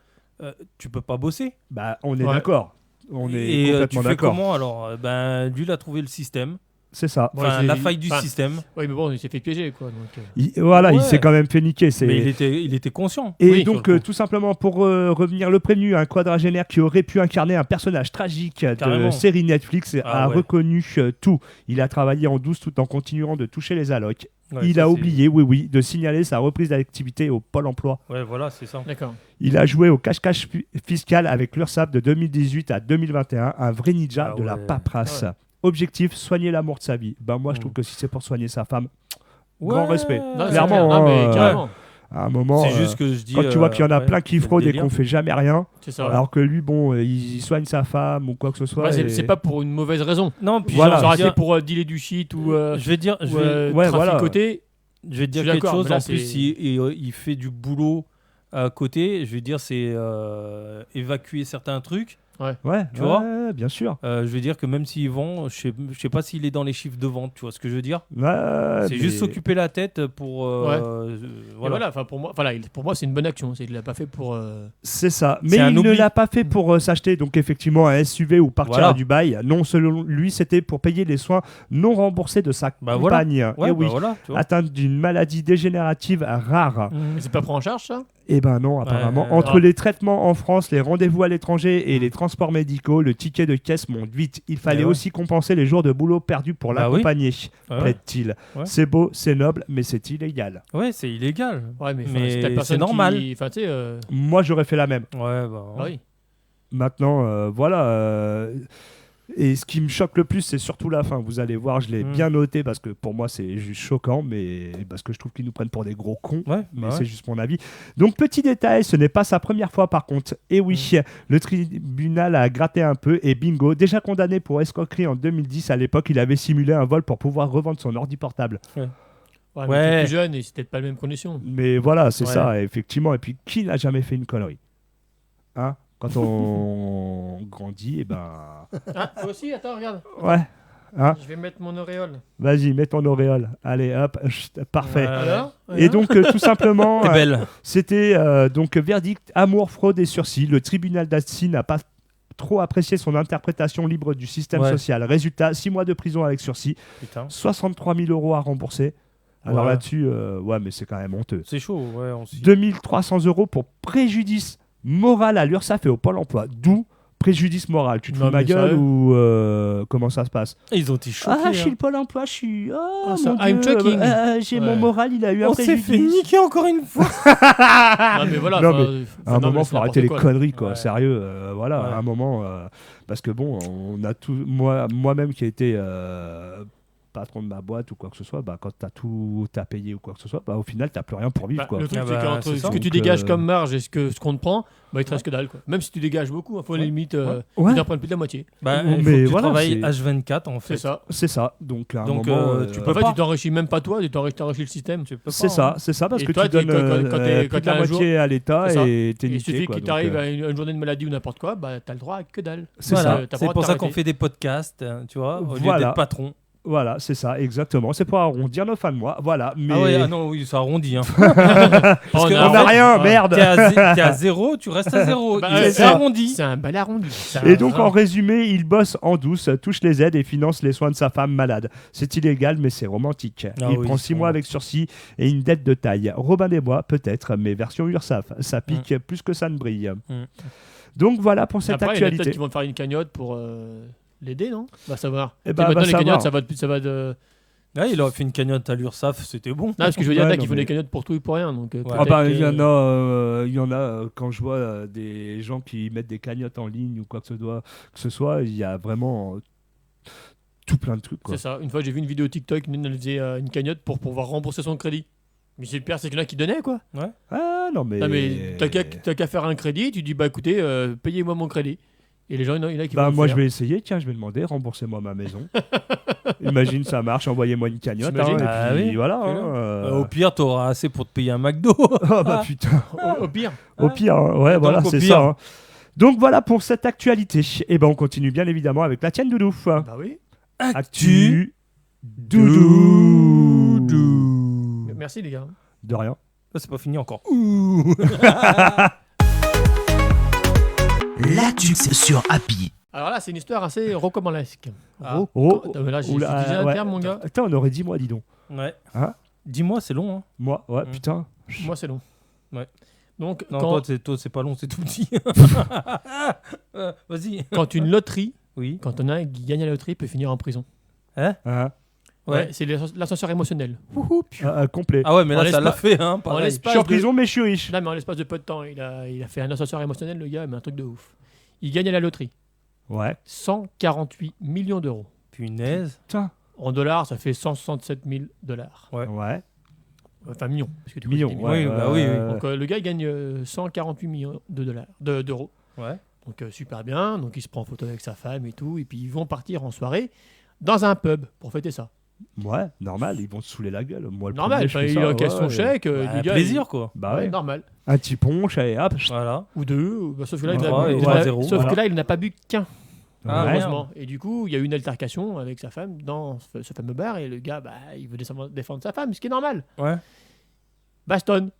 tu peux pas bosser. Bah, on est Ouais. d'accord. On est Et tu complètement fais d'accord. comment alors Ben, lui, il a trouvé le système. C'est ça. Ouais, Enfin, c'est- la faille du enfin, système. Oui, mais bon, il s'est fait piéger. Quoi, donc, Voilà, il Ouais. s'est quand même fait niquer. Mais il était conscient. Et Oui, donc, sur le coup. tout simplement, pour revenir, le prévenu, un quadragénaire qui aurait pu incarner un personnage tragique de Carrément. série Netflix, Ah a ouais. reconnu tout. Il a travaillé en douce tout en continuant de toucher les allocs. Ouais, Il ça, a c'est- oublié, oui, de signaler sa reprise d'activité au Pôle emploi. Ouais, voilà, c'est ça. D'accord. Il a joué au cache-cache fiscal avec l'URSSAF de 2018 à 2021, un vrai ninja Ah de la ouais. paperasse. Ouais. Objectif, soigner l'amour de sa vie. Ben moi, je trouve Mm. que si c'est pour soigner sa femme, grand Ouais. respect. Non, c'est Clairement, clair. Ah, mais hein, carrément. à un moment, C'est juste que je dis. quand tu vois qu'il y en a ouais, plein qui c'est le fraudent et délire. qu'on fait jamais rien, C'est ça. alors que lui, bon, il soigne sa femme ou quoi que ce soit. Ouais, et- c'est pas pour une mauvaise raison. Non, puis Voilà. genre, Genre, je vais c'est dire- pour dealer du shit ou je vais dire, Ouais, voilà. traficoter. Je vais te dire Je suis quelque d'accord, chose. mais là, En plus, c'est- il fait du boulot à côté. Je vais dire, c'est évacuer certains trucs. Ouais, Tu vois bien sûr. Je vais dire que même s'il vend, je sais pas s'il est dans les chiffres de vente. Tu vois ce que je veux dire Ouais, C'est mais- juste s'occuper la tête pour. Ouais. Voilà. Et voilà, enfin pour moi c'est une bonne action. Il l'a pas fait pour. C'est ça. C'est Mais un il ne oubli. l'a pas fait pour s'acheter donc effectivement un SUV ou partir Voilà. à Dubaï. Non, selon lui, c'était pour payer les soins non remboursés de sa Bah voilà. compagne. Ouais, Et bah oui, voilà. Tu vois. atteinte d'une maladie dégénérative rare. Mhm. Mais c'est pas pris en charge ça. Eh ben non, apparemment. Ouais. Entre Ah. les traitements en France, les rendez-vous à l'étranger et les transports médicaux, le ticket de caisse monte vite. Il fallait Eh ouais. aussi compenser les jours de boulot perdus pour Bah oui. l'accompagner, Ouais. plaide-t-il. Ouais. C'est beau, c'est noble, mais c'est illégal. Ouais, c'est illégal. Ouais, mais, Mais c'est la personne c'est normal. Enfin tu sais. Moi, j'aurais fait la même. Ouais, bah. Bah oui. Maintenant, voilà. Et ce qui me choque le plus, c'est surtout la fin. Vous allez voir, je l'ai Mm. bien noté parce que pour moi, c'est juste choquant, mais parce que je trouve qu'ils nous prennent pour des gros cons. Ouais, Mais bah ouais. c'est juste mon avis. Donc, petit détail, ce n'est pas sa première fois par contre. Et oui, le tribunal a gratté un peu et bingo, déjà condamné pour escroquerie en 2010, à l'époque, il avait simulé un vol pour pouvoir revendre son ordi portable. Ouais. Mais Ouais. t'es plus jeune et c'est peut-être pas les mêmes conditions. Mais voilà, c'est Ouais. ça, effectivement. Et puis, qui n'a jamais fait une connerie hein? Quand on grandit, et ben. Ah, toi aussi, attends, regarde. Ouais. Hein? Je vais mettre mon auréole. Vas-y, mets ton auréole. Allez, hop, parfait. Ouais. Alors Et donc, tout simplement, T'es belle. c'était donc verdict, amour, fraude et sursis. Le tribunal d'Annecy n'a pas trop apprécié son interprétation libre du système Ouais. social. Résultat, 6 mois de prison avec sursis, Putain. 63 000 € à rembourser. Alors Ouais. là-dessus, ouais, mais c'est quand même honteux. C'est chaud, ouais. On s'y- 2 300 € pour préjudice moral à l'URSSAF et au Pôle emploi. D'où préjudice moral. Tu te Non, fous de ma mais gueule sérieux ou comment ça se passe? Ils ont été choqués. Ah, hein. chez le Pôle emploi, je suis. Oh, ça, mon I'm Dieu, joking. j'ai Ouais. mon moral, il a eu un On s'est fait préjudice. niquer encore une fois. Non, mais voilà. Non, enfin, mais enfin, À un non, moment, mais faut c'est arrêter les n'importe quoi. conneries, quoi. Ouais. Sérieux, voilà, Ouais. à un moment. Parce que bon, on a tout. Moi-même qui ai été patron de ma boîte ou quoi que ce soit, bah, quand t'as tout à payer ou quoi que ce soit, bah, au final, t'as plus rien pour vivre, Bah, quoi. le truc, Ah c'est bah, qu'entre c'est ce ça. que tu Donc, dégages comme marge et ce qu'on te prend, bah, il te reste Ouais. que dalle. Quoi. Même si tu dégages beaucoup, il faut à la limite Ouais. t'en prendre plus de la moitié. Bah, Mais il faut que tu voilà, travailles c'est- H24 en fait. C'est ça. C'est ça. Donc, à un Donc, moment, tu En peux fait, pas. tu t'enrichis même pas toi, tu t'enrichis le système. Tu peux c'est pas, ça, hein. c'est ça, parce Et que toi, tu donnes quand t'es- plus de t'as la un jour- moitié à l'État c'est ça. et t'es Il niqué, suffit quoi. qu'il Donc, t'arrive à une journée de maladie ou n'importe quoi, bah, t'as le droit à que dalle. c'est Voilà. ça. T'as pas C'est le droit pour de ça qu'on t'arrêter. fait des podcasts, hein, tu vois, au lieu Voilà. d'être patron. Voilà, c'est ça, exactement. C'est pour arrondir nos fins de mois. Voilà. Mais Ah ouais, ah non, oui, ça arrondit. Hein. On que- on n'a rien, Ouais. merde. T'es à 0, tu restes à 0. Bah, C'est c'est ça. arrondi. C'est un bel arrondi. C'est Et un- donc, en résumé, il bosse en douce, touche les aides et finance les soins de sa femme malade. C'est illégal, mais c'est romantique. Ah il oui, prend c'est 6 mois avec sursis et une dette de taille. Robin des Bois, peut-être, mais version URSAF. Ça pique plus que ça ne brille. Donc, voilà pour cette Après, il y en a actualité. peut-être qui vont te faire une cagnotte pour l'aider, non? Va savoir. Eh Tu sais, ben, maintenant, va les cagnottes, savoir. ça va de. Ouais, il a fait une cagnotte à l'URSSAF, c'était bon. Non, parce que je veux dire, il y en a Ouais, qui non, font mais- des cagnottes pour tout et pour rien. Donc, Ouais. Ah peut-être bah, que- il y en a quand je vois des gens qui mettent des cagnottes en ligne ou quoi que ce soit, il y a vraiment tout plein de trucs, quoi. C'est ça. Une fois, j'ai vu une vidéo TikTok, elle faisait une cagnotte pour pouvoir rembourser son crédit. Mais c'est le pire, c'est qu'il y en a qui donnaient, quoi. Ah non mais, Non, mais t'as qu'à faire un crédit, tu dis, bah écoutez, payez-moi mon crédit. Et les gens, il y en a qui Bah vont le moi je faire. vais essayer, tiens, je vais demander, remboursez-moi ma maison. Imagine ça marche, envoyez-moi une cagnotte. T'imagines et Ah puis oui, voilà. fais-le. hein, Au pire, t'auras assez pour te payer un McDo. Ah bah putain, Au pire. au pire, hein. Ouais, Donc, voilà, au c'est pire. ça. Hein. Donc voilà pour cette actualité. Et ben on continue bien évidemment avec la tienne, Doudou. Bah oui. Actu Doudou. Merci, les gars. De rien. Ah, c'est pas fini encore. La tuque sur Happy. Alors là, c'est une histoire assez rocambolesque. Ah. Oh, Là, j'ai oula, utilisé un ouais. terme, mon gars. Attends, on aurait dit moi, dis donc. Ouais. Hein Dis-moi, c'est long. Hein. Moi, ouais, Mm. putain. Moi, c'est long. Ouais. Donc, Non, quand, toi, c'est pas long, c'est tout petit. Vas-y. quand une loterie, Oui. quand on a un qui gagne à la loterie, peut finir en prison. Hein Ouais. C'est l'ascenseur émotionnel. Complet. Ah ouais, mais En là, ça l'a l'espace- fait. Hein, en pareil. Je l'espace suis en de- prison, mais je suis riche. Là, mais en l'espace de peu de temps, il a fait un ascenseur émotionnel, le gars, mais un truc de ouf. Il gagne à la loterie Ouais. 148 millions d'euros. Punaise. Putain. En dollars, ça fait 167 000 dollars. Ouais. Enfin, millions. Parce que du coup, Millions. c'était Ouais, Oui, bah oui, oui. Donc, le gars, il gagne 148 millions d'euros. Ouais. Donc, super bien. Donc, il se prend en photo avec sa femme et tout. Et puis, ils vont partir en soirée dans un pub pour fêter ça. Ouais, normal, ils vont se saouler la gueule. Moi, le Normal. premier, je Enfin, fais il ça, encaisse son ouais. chèque. Bah, le gars, plaisir, quoi. Bah Ouais, ouais. normal. Un petit punch, allez, hop. Voilà. Ou deux. Bah, sauf que là, il Trois n'a- et il trois n'a- zéro, sauf voilà. que là, il n'a pas bu qu'un. Ah, Ouais. Heureusement. Et du coup, il y a eu une altercation avec sa femme dans ce fameux bar. Et le gars, bah, il veut défendre sa femme, ce qui est normal. Ouais. Baston.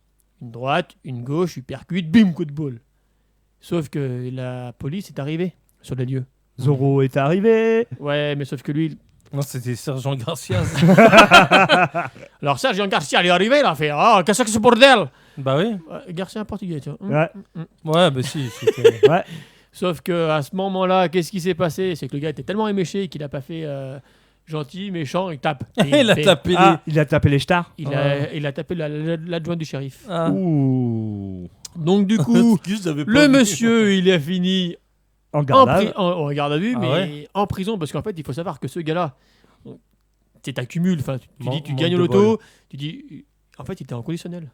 Une droite, une gauche, il percute, bim, coup de boule. Sauf que la police est arrivée sur les lieux. Zorro est arrivé. Ouais, mais sauf que lui. Non, c'était Sergent Garcia. Alors, Sergio Garcia, il est arrivé, il a fait ah, qu'est-ce que c'est ce bordel? Bah oui. Garcia, un portugais, tu vois. Ouais. Ouais, bah si. c'était- Ouais. Sauf que à ce moment-là, qu'est-ce qui s'est passé? C'est que le gars était tellement éméché qu'il a pas fait gentil, méchant, il tape. Et Il a fait- tapé Ah, il a tapé les stars. Il a tapé l'adjoint du shérif. les. Ah. Ouh. Donc, du coup, le monsieur, il a fini En garde à vue. en garde à vue, Ah mais ouais en prison, parce qu'en fait, il faut savoir que ce gars-là, c'est un cumul. Enfin, tu Man- dis, tu manque gagnes de au loto, bol. tu dis. En fait, il était en conditionnel.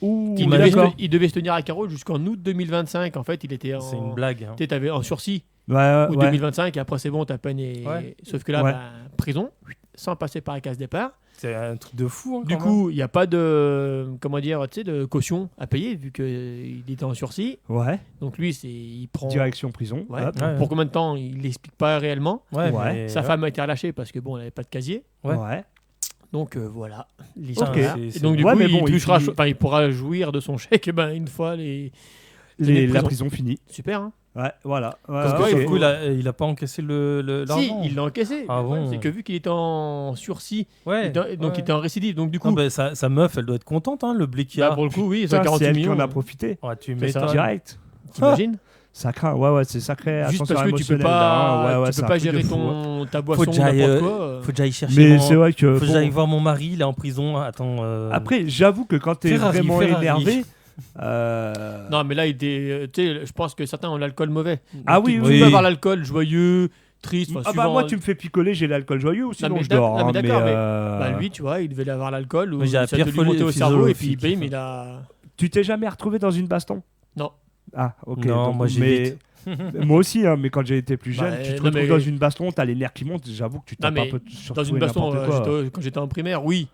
Ouh, Il d'accord. devait se tenir à carreau jusqu'en août 2025. En fait, il était en. C'est une blague. Hein. Tu avais en sursis Ouais, août ouais. 2025 et après c'est bon, ta peine est. Ouais. Sauf que là, Ouais. bah, prison, sans passer par la case départ. C'est un truc de fou. Hein, Du quand coup, il n'y a pas de. Comment dire, tu sais, de caution à payer vu qu'il était en sursis. Ouais. Donc lui, il prend. Direction prison. Ouais. Hop. Ouais. Pour combien de temps, il l'explique pas réellement. même. Ouais. mais- Sa femme a été relâchée parce que bon, elle n'avait pas de casier. Ouais. Ouais. Donc voilà Putain, l'histoire. Ok. Et donc du Ouais, coup, mais il bon, il touchera, finit- enfin, il pourra jouir de son chèque une fois les. La prison. prison finie. Super. Hein. Ouais, voilà. Ouais, Parce que ouais, il Du ok. coup, il a pas encaissé l'argent. Si, il l'a encaissé. Ah Le problème, bon. c'est que vu qu'il était en sursis, Ouais. donc ouais. il était en récidive. Donc du coup, Non, bah, sa meuf, elle doit être contente, hein, le blic qu'il y bah, a. pour le coup, oui, Putain, 148 c'est elle qui millions. en a profité. Ouais, tu C'est ça. m'étonnes. Direct. T'imagines Ça craint, ouais, c'est sacré. Juste ascenseur parce que tu peux émotionnel, pas, là, ouais, tu c'est peux un pas truc de gérer fou, hein. ta Faut boisson que ou j'aille, n'importe quoi. faut que j'aille chercher Mais mon... c'est vrai que. Faut que bon, j'aille voir mon mari, il est en prison. Attends. Après, j'avoue que quand t'es Ferrari, vraiment Ferrari. énervé. Non, mais là, tu sais, je pense que certains ont l'alcool mauvais. Ah Donc, oui, tu oui. peux avoir l'alcool joyeux, triste. Ah bah suivant- moi, tu me fais picoler, j'ai l'alcool joyeux ou sinon mais je dors. non, mais hein, d'accord, mais- euh, Bah, lui, tu vois, il devait avoir l'alcool ou Mais j'ai ça la pire devait lui monter au folie cerveau et puis philosophique. bim, il a. Tu t'es jamais retrouvé dans une baston? Non. Ah, ok. Non, donc, moi, j'évite. moi aussi, hein, mais quand j'ai été plus jeune, Bah, tu te non, retrouves mais- dans une baston, t'as les nerfs qui montent, j'avoue que tu Non, tapes un mais peu sur Dans tout une et baston, n'importe quoi. quand j'étais en primaire, oui.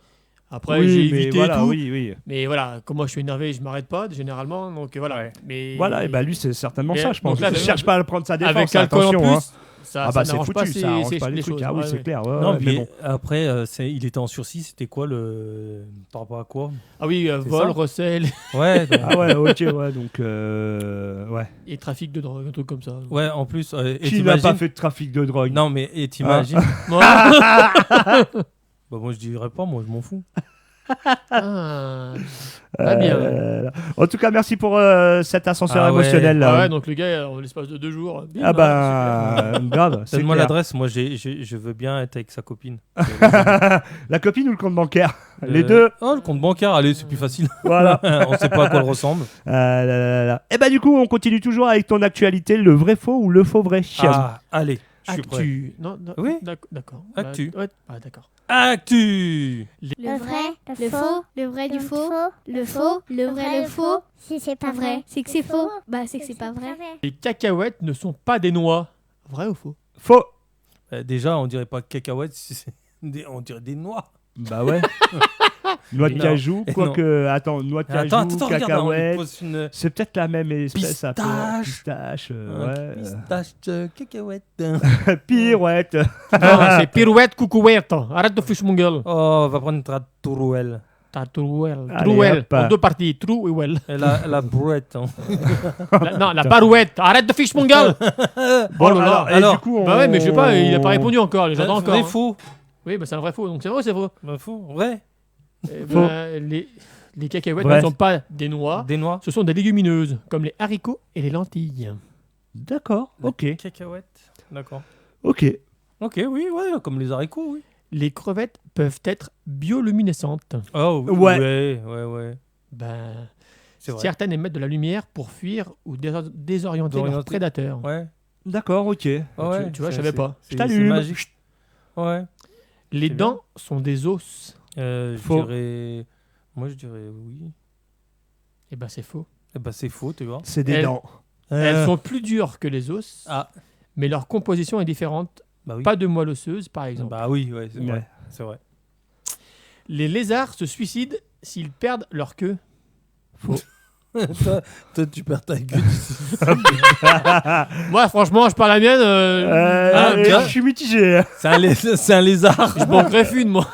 Après, Oui, j'ai mais évité voilà, tout. oui. Mais voilà, comme moi je suis énervé, je m'arrête pas généralement. Donc voilà. Mais Voilà, et bah lui, c'est certainement Mais- ça, je pense. donc là, Je cherche pas à prendre sa défense, avec l'alcool en attention. plus, Hein. ça, Ah ça bah c'est n'arrange foutu, pas ça arrange pas les les trucs. choses. Ah oui, Ouais, c'est ouais. clair. ouais, Non, ouais, mais mais bon. après, il était en sursis. C'était quoi le. Par rapport à quoi? Ah oui, C'est vol, ça recel Ouais, donc- Ah ouais, ok, ouais, donc ouais. et trafic de drogue, un truc comme ça. ouais, en plus. Et Qui n'a pas t'imagines- fait de trafic de drogue? Non, mais et t'imagines. Bah, moi, je dirais pas, moi, je m'en fous. Ah, très bien. En tout cas, merci pour cet ascenseur Ah ouais. émotionnel. là. Ah ouais, donc le gars, en l'espace de 2 jours. bim, Ah super. bah, grave. c'est Donne-moi clair. l'adresse, moi, je veux bien être avec sa copine. La copine ou le compte bancaire? Les deux. Oh, le compte bancaire, allez, c'est plus facile. Voilà. On sait pas à quoi elle ressemble. Et bah du coup, on continue toujours avec ton actualité, le vrai faux ou le faux vrai. Ah, allez, je suis prêt. Actu. Non, Oui. D'accord. Actu. Ouais, d'accord. Actu. Le vrai, le faux, le vrai du faux, le faux, le vrai, le faux. Si c'est pas vrai, c'est que c'est faux. Bah, c'est que c'est pas vrai. Les cacahuètes ne sont pas des noix. Vrai ou faux? Faux. Déjà, on dirait pas cacahuètes, on dirait des noix. Bah ouais. Noix de Non. cajou, Non. quoique. Attends, noix de cajou, Attends, regarde, on lui cacahuète. pose une C'est peut-être la même espèce. un peu. Pistache. Pistache. pistache cacahuète. Pirouette. Non, c'est pirouette, coucouette. Arrête de fiche mon gueule. Oh, on va prendre ta tourouelle. T'as trouelle. Allez, Trouelle. hop. En 2 parties. Trou et well. Et la brouette. Hein. Non, la barouette. Arrête de fiche mon gueule. Bon, Oh là là. et alors. du coup, Bah ouais, mais je sais pas, il a pas répondu encore. J'attends encore. Vrai, hein. faux. Oui, bah c'est un vrai faux. Donc c'est vrai ou c'est faux? Bah, faux. Vrai. Eh Faux. ben, les cacahuètes Vrai. ne sont pas des noix. Des noix. Ce sont des légumineuses, comme les haricots et les lentilles. D'accord, ok. Cacahuètes. D'accord. Ok. Ok, oui, ouais, comme les haricots, oui. Les crevettes peuvent être bioluminescentes. Oh, Ouais. ouais. Ben, C'est vrai. certaines émettent de la lumière pour fuir ou désorienter leurs D'orienter. prédateurs. Ouais. D'accord, ok. Ouais, tu vois, je c'est- savais pas. c'est- Je c'est t'allume. magique. Ouais. Les C'est dents sont des os. Je Faux. dirais. Moi, je dirais oui. Eh ben, c'est faux. Eh ben, c'est faux, tu vois. C'est des Elle- dents. Elles sont plus dures que les os, Ah, mais leur composition est différente. bah oui. Pas de moelle osseuse, par exemple. Bah oui, ouais, c'est Ouais. vrai. C'est vrai. Les lézards se suicident s'ils perdent leur queue. toi, tu perds ta queue. Moi, franchement, je parle la mienne. Ah, bien. Je suis mitigé. C'est un lézard. Je manquerais une, moi.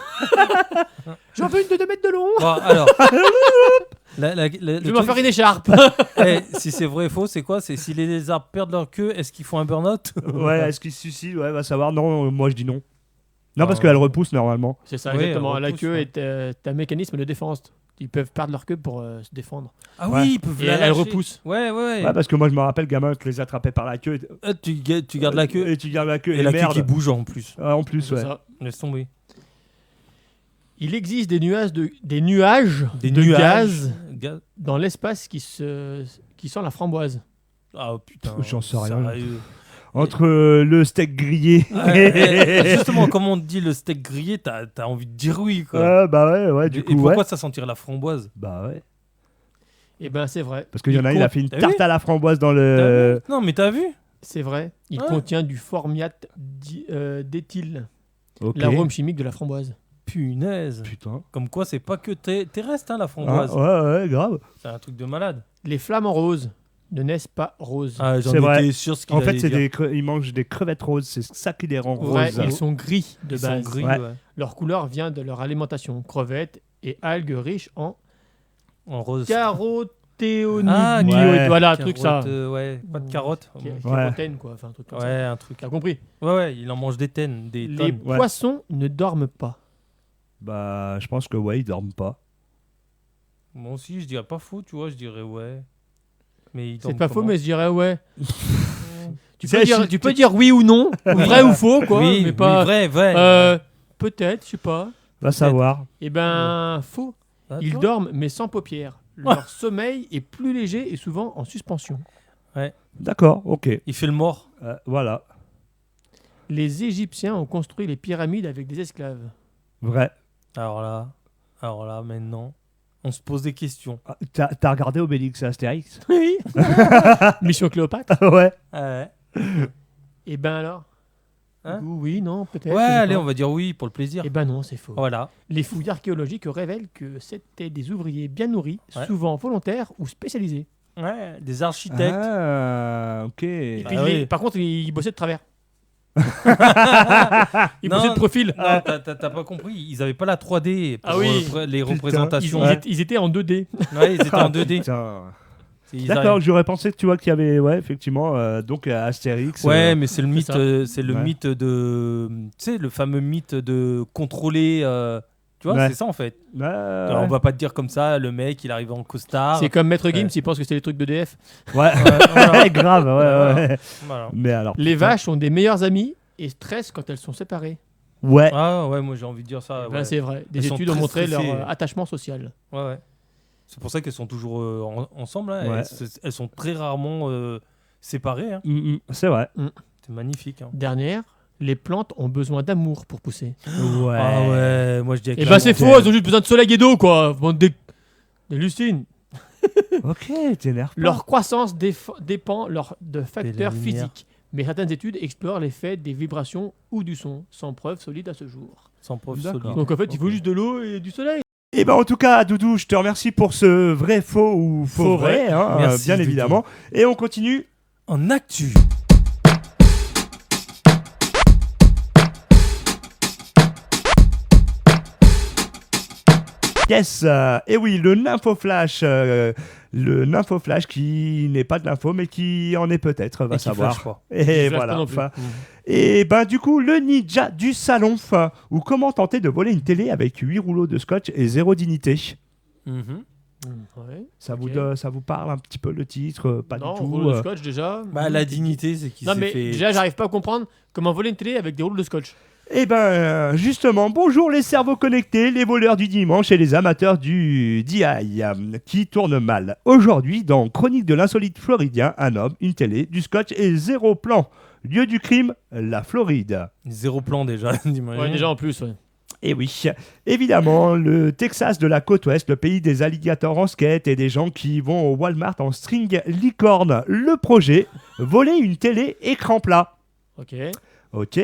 J'en veux une de 2 mètres de long. Bon, alors. Le Je vais truc, m'en faire une écharpe. si c'est vrai ou faux, c'est quoi? C'est si les lézards perdent leur queue, est-ce qu'ils font un burn-out? Ouais, est-ce qu'il se suicide? Ouais, va savoir. Non, moi je dis non. Non, parce Ah. qu'elle repousse normalement. C'est ça, Oui, exactement. elle La repousse, queue ouais. est un mécanisme de défense. Ils peuvent perdre leur queue pour se défendre. Ah Ouais. oui, ils peuvent Et la elle lâcher. repousse. Ouais. Ouais, parce que moi je me rappelle, gamin, que les attrapais par la queue. Tu gardes la queue. Et tu gardes la queue. Et la queue merde. qui bouge en plus. Ah, en plus, C'est ouais. ça. Laisse tomber. Il existe des nuages de nuages. gaz Gaz. dans l'espace qui sent la framboise. Ah putain. J'en sais rien. sérieux. Entre le steak grillé. Justement, comme on dit le steak grillé, t'as envie de dire oui, quoi. Bah ouais, du Et coup, pourquoi ouais. ça sentirait la framboise? Bah ouais. Eh ben, c'est vrai. Parce qu'il y en a, il a fait une T'as tarte vu à la framboise dans T'as le. vu Non, mais t'as vu? C'est vrai. Il Ouais. contient du formiate d'éthyle, Ok. l'arôme chimique de la framboise. Punaise. Putain. Comme quoi, c'est pas que terrestre, hein, la Ah, framboise. ouais, grave. C'est un truc de malade. Les flamants roses ne naissent pas roses. Ah, j'en C'est vrai. étais sûr ce qu'il En fait, allait c'est dire. ils mangent des crevettes roses. C'est ça qui les rend Ouais, roses. ils sont gris de Ils sont base. gris, Ouais. ouais. Leur couleur vient de leur alimentation. Crevettes et algues riches en En rose. caroténoïdes. Ah, ouais. Voilà, un truc ça. Ouais, pas de carottes. Kérotène, quoi. Enfin, un truc comme ça. Ouais, un truc. T'as compris. Ouais, il en mange des tonnes. Des Les tonnes. Ouais. poissons ne dorment pas. Bah, je pense que ouais, ils dorment pas. Moi aussi, je dirais pas faux, tu vois, je dirais ouais. Mais il C'est tombe pas faux, comment? mais je dirais ouais. C'est- Tu peux dire oui ou non, vrai ou faux, quoi. Oui, mais pas. oui, vrai. Peut-être, je sais pas. Va savoir. Eh ben, faux. Ah, Ils toi dorment, mais sans paupières. Leur sommeil est plus léger et souvent en suspension. D'accord, ok. Il fait le mort. Voilà. Les Égyptiens ont construit les pyramides avec des esclaves. Vrai. Alors là, maintenant, on se pose des questions. Ah, T'as regardé Obélix et Astérix? Oui. Mission Cléopâtre. Ouais. Ouais, Eh ben alors. Hein Oui, non, peut-être. ouais je sais allez, pas. on va dire oui pour le plaisir. Eh ben non, c'est faux. Voilà. Les fouilles archéologiques révèlent que c'était des ouvriers bien nourris, Ouais. souvent volontaires ou spécialisés. Ouais, des architectes. Ah, ok. Et Bah puis, oui. par contre, ils bossaient de travers. Ils Non, bossaient de profil. Non, t'as pas compris. Ils avaient pas la 3D pour Ah oui. les Putain, représentations. Ils étaient en 2D. Ouais, ils étaient en 2D. Putain. Ils D'accord, arrivent. j'aurais pensé que tu vois qu'il y avait, ouais, effectivement, donc Astérix. Ouais, mais c'est le mythe, ça. c'est le Ouais. mythe de, tu sais, le fameux mythe de contrôler. Tu vois, Ouais. c'est ça en fait. Ouais, Alors, on ouais. va pas te dire comme ça, le mec, il arrive en costard. C'est comme Maître Gims, Ouais. il pense que c'était les trucs d'EDF. Ouais. voilà. Grave, ouais, ouais. Voilà. Mais alors. Les putain. vaches ont des meilleurs amis et stressent quand elles sont séparées. Ouais. Ah ouais, moi j'ai envie de dire ça. Eh ben, Ouais. c'est vrai. Des Elles sont études ont très montré leur stressées. attachement social. Ouais. C'est pour ça qu'elles sont toujours ensemble. Hein. Ouais. Elles sont très rarement séparées. Hein. C'est vrai. C'est magnifique. Hein. Dernière, les plantes ont besoin d'amour pour pousser. Ouais. Ah ouais, moi je dis. Eh ben c'est faux, elles ont juste besoin de soleil et d'eau, quoi. Bande de lucines. Ok, t'énerves pas. Leur croissance dépend de facteurs lumière. physiques. Mais certaines études explorent l'effet des vibrations ou du son, sans preuve solide à ce jour. Sans preuve D'accord. solide. Donc en fait, il faut Ok. juste de l'eau et du soleil. Et ben en tout cas, Doudou, je te remercie pour ce vrai faux ou faux Faux vrai, vrai. hein, Merci, bien Doudou. évidemment. Et on continue. En actu. Yes, et oui, le Nymphoflash qui n'est pas de l'info, mais qui en est peut-être, va Et qui savoir. flash pas. Et Je flash voilà. pas non plus. Enfin, et ben du coup, le ninja du salon, ou comment tenter de voler une télé avec 8 rouleaux de scotch et 0 dignité. Mhm. Ouais. Ça, Ok. ça vous parle un petit peu le titre? Pas Non, du tout. rouleau de scotch déjà. Bah, la dignité, c'est qu'il Non s'est mais fait. déjà, j'arrive pas à comprendre comment voler une télé avec des rouleaux de scotch. Eh ben, justement, bonjour les cerveaux connectés, les voleurs du dimanche et les amateurs du DI qui tournent mal. Aujourd'hui, dans Chronique de l'insolite floridien, un homme, une télé, du scotch et 0 plan. Lieu du crime, la Floride. 0 plan déjà, d'imaginer. Ouais, déjà en plus, ouais. Et oui, évidemment, le Texas de la côte ouest, le pays des alligators en skate et des gens qui vont au Walmart en string licorne. Le projet, voler une télé écran plat. Ok. Ok.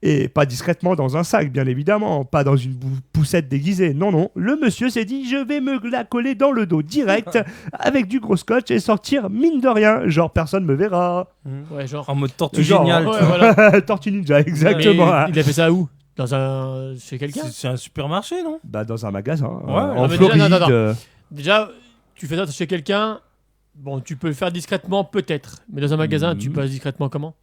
Et pas discrètement dans un sac, bien évidemment, pas dans une poussette déguisée. Non, non. Le monsieur s'est dit, je vais me la coller dans le dos direct avec du gros scotch et sortir mine de rien. Genre, personne me verra. Ouais, genre. En mode tortue Genre, géniale. Ouais, voilà. Tortue Ninja, exactement. Mais il a fait ça où chez quelqu'un. C'est un supermarché, non? Bah, dans un magasin. Ouais, en mais déjà, Floride. non. Déjà, tu fais ça chez quelqu'un. Bon, tu peux le faire discrètement, peut-être. Mais dans un magasin, tu passes discrètement comment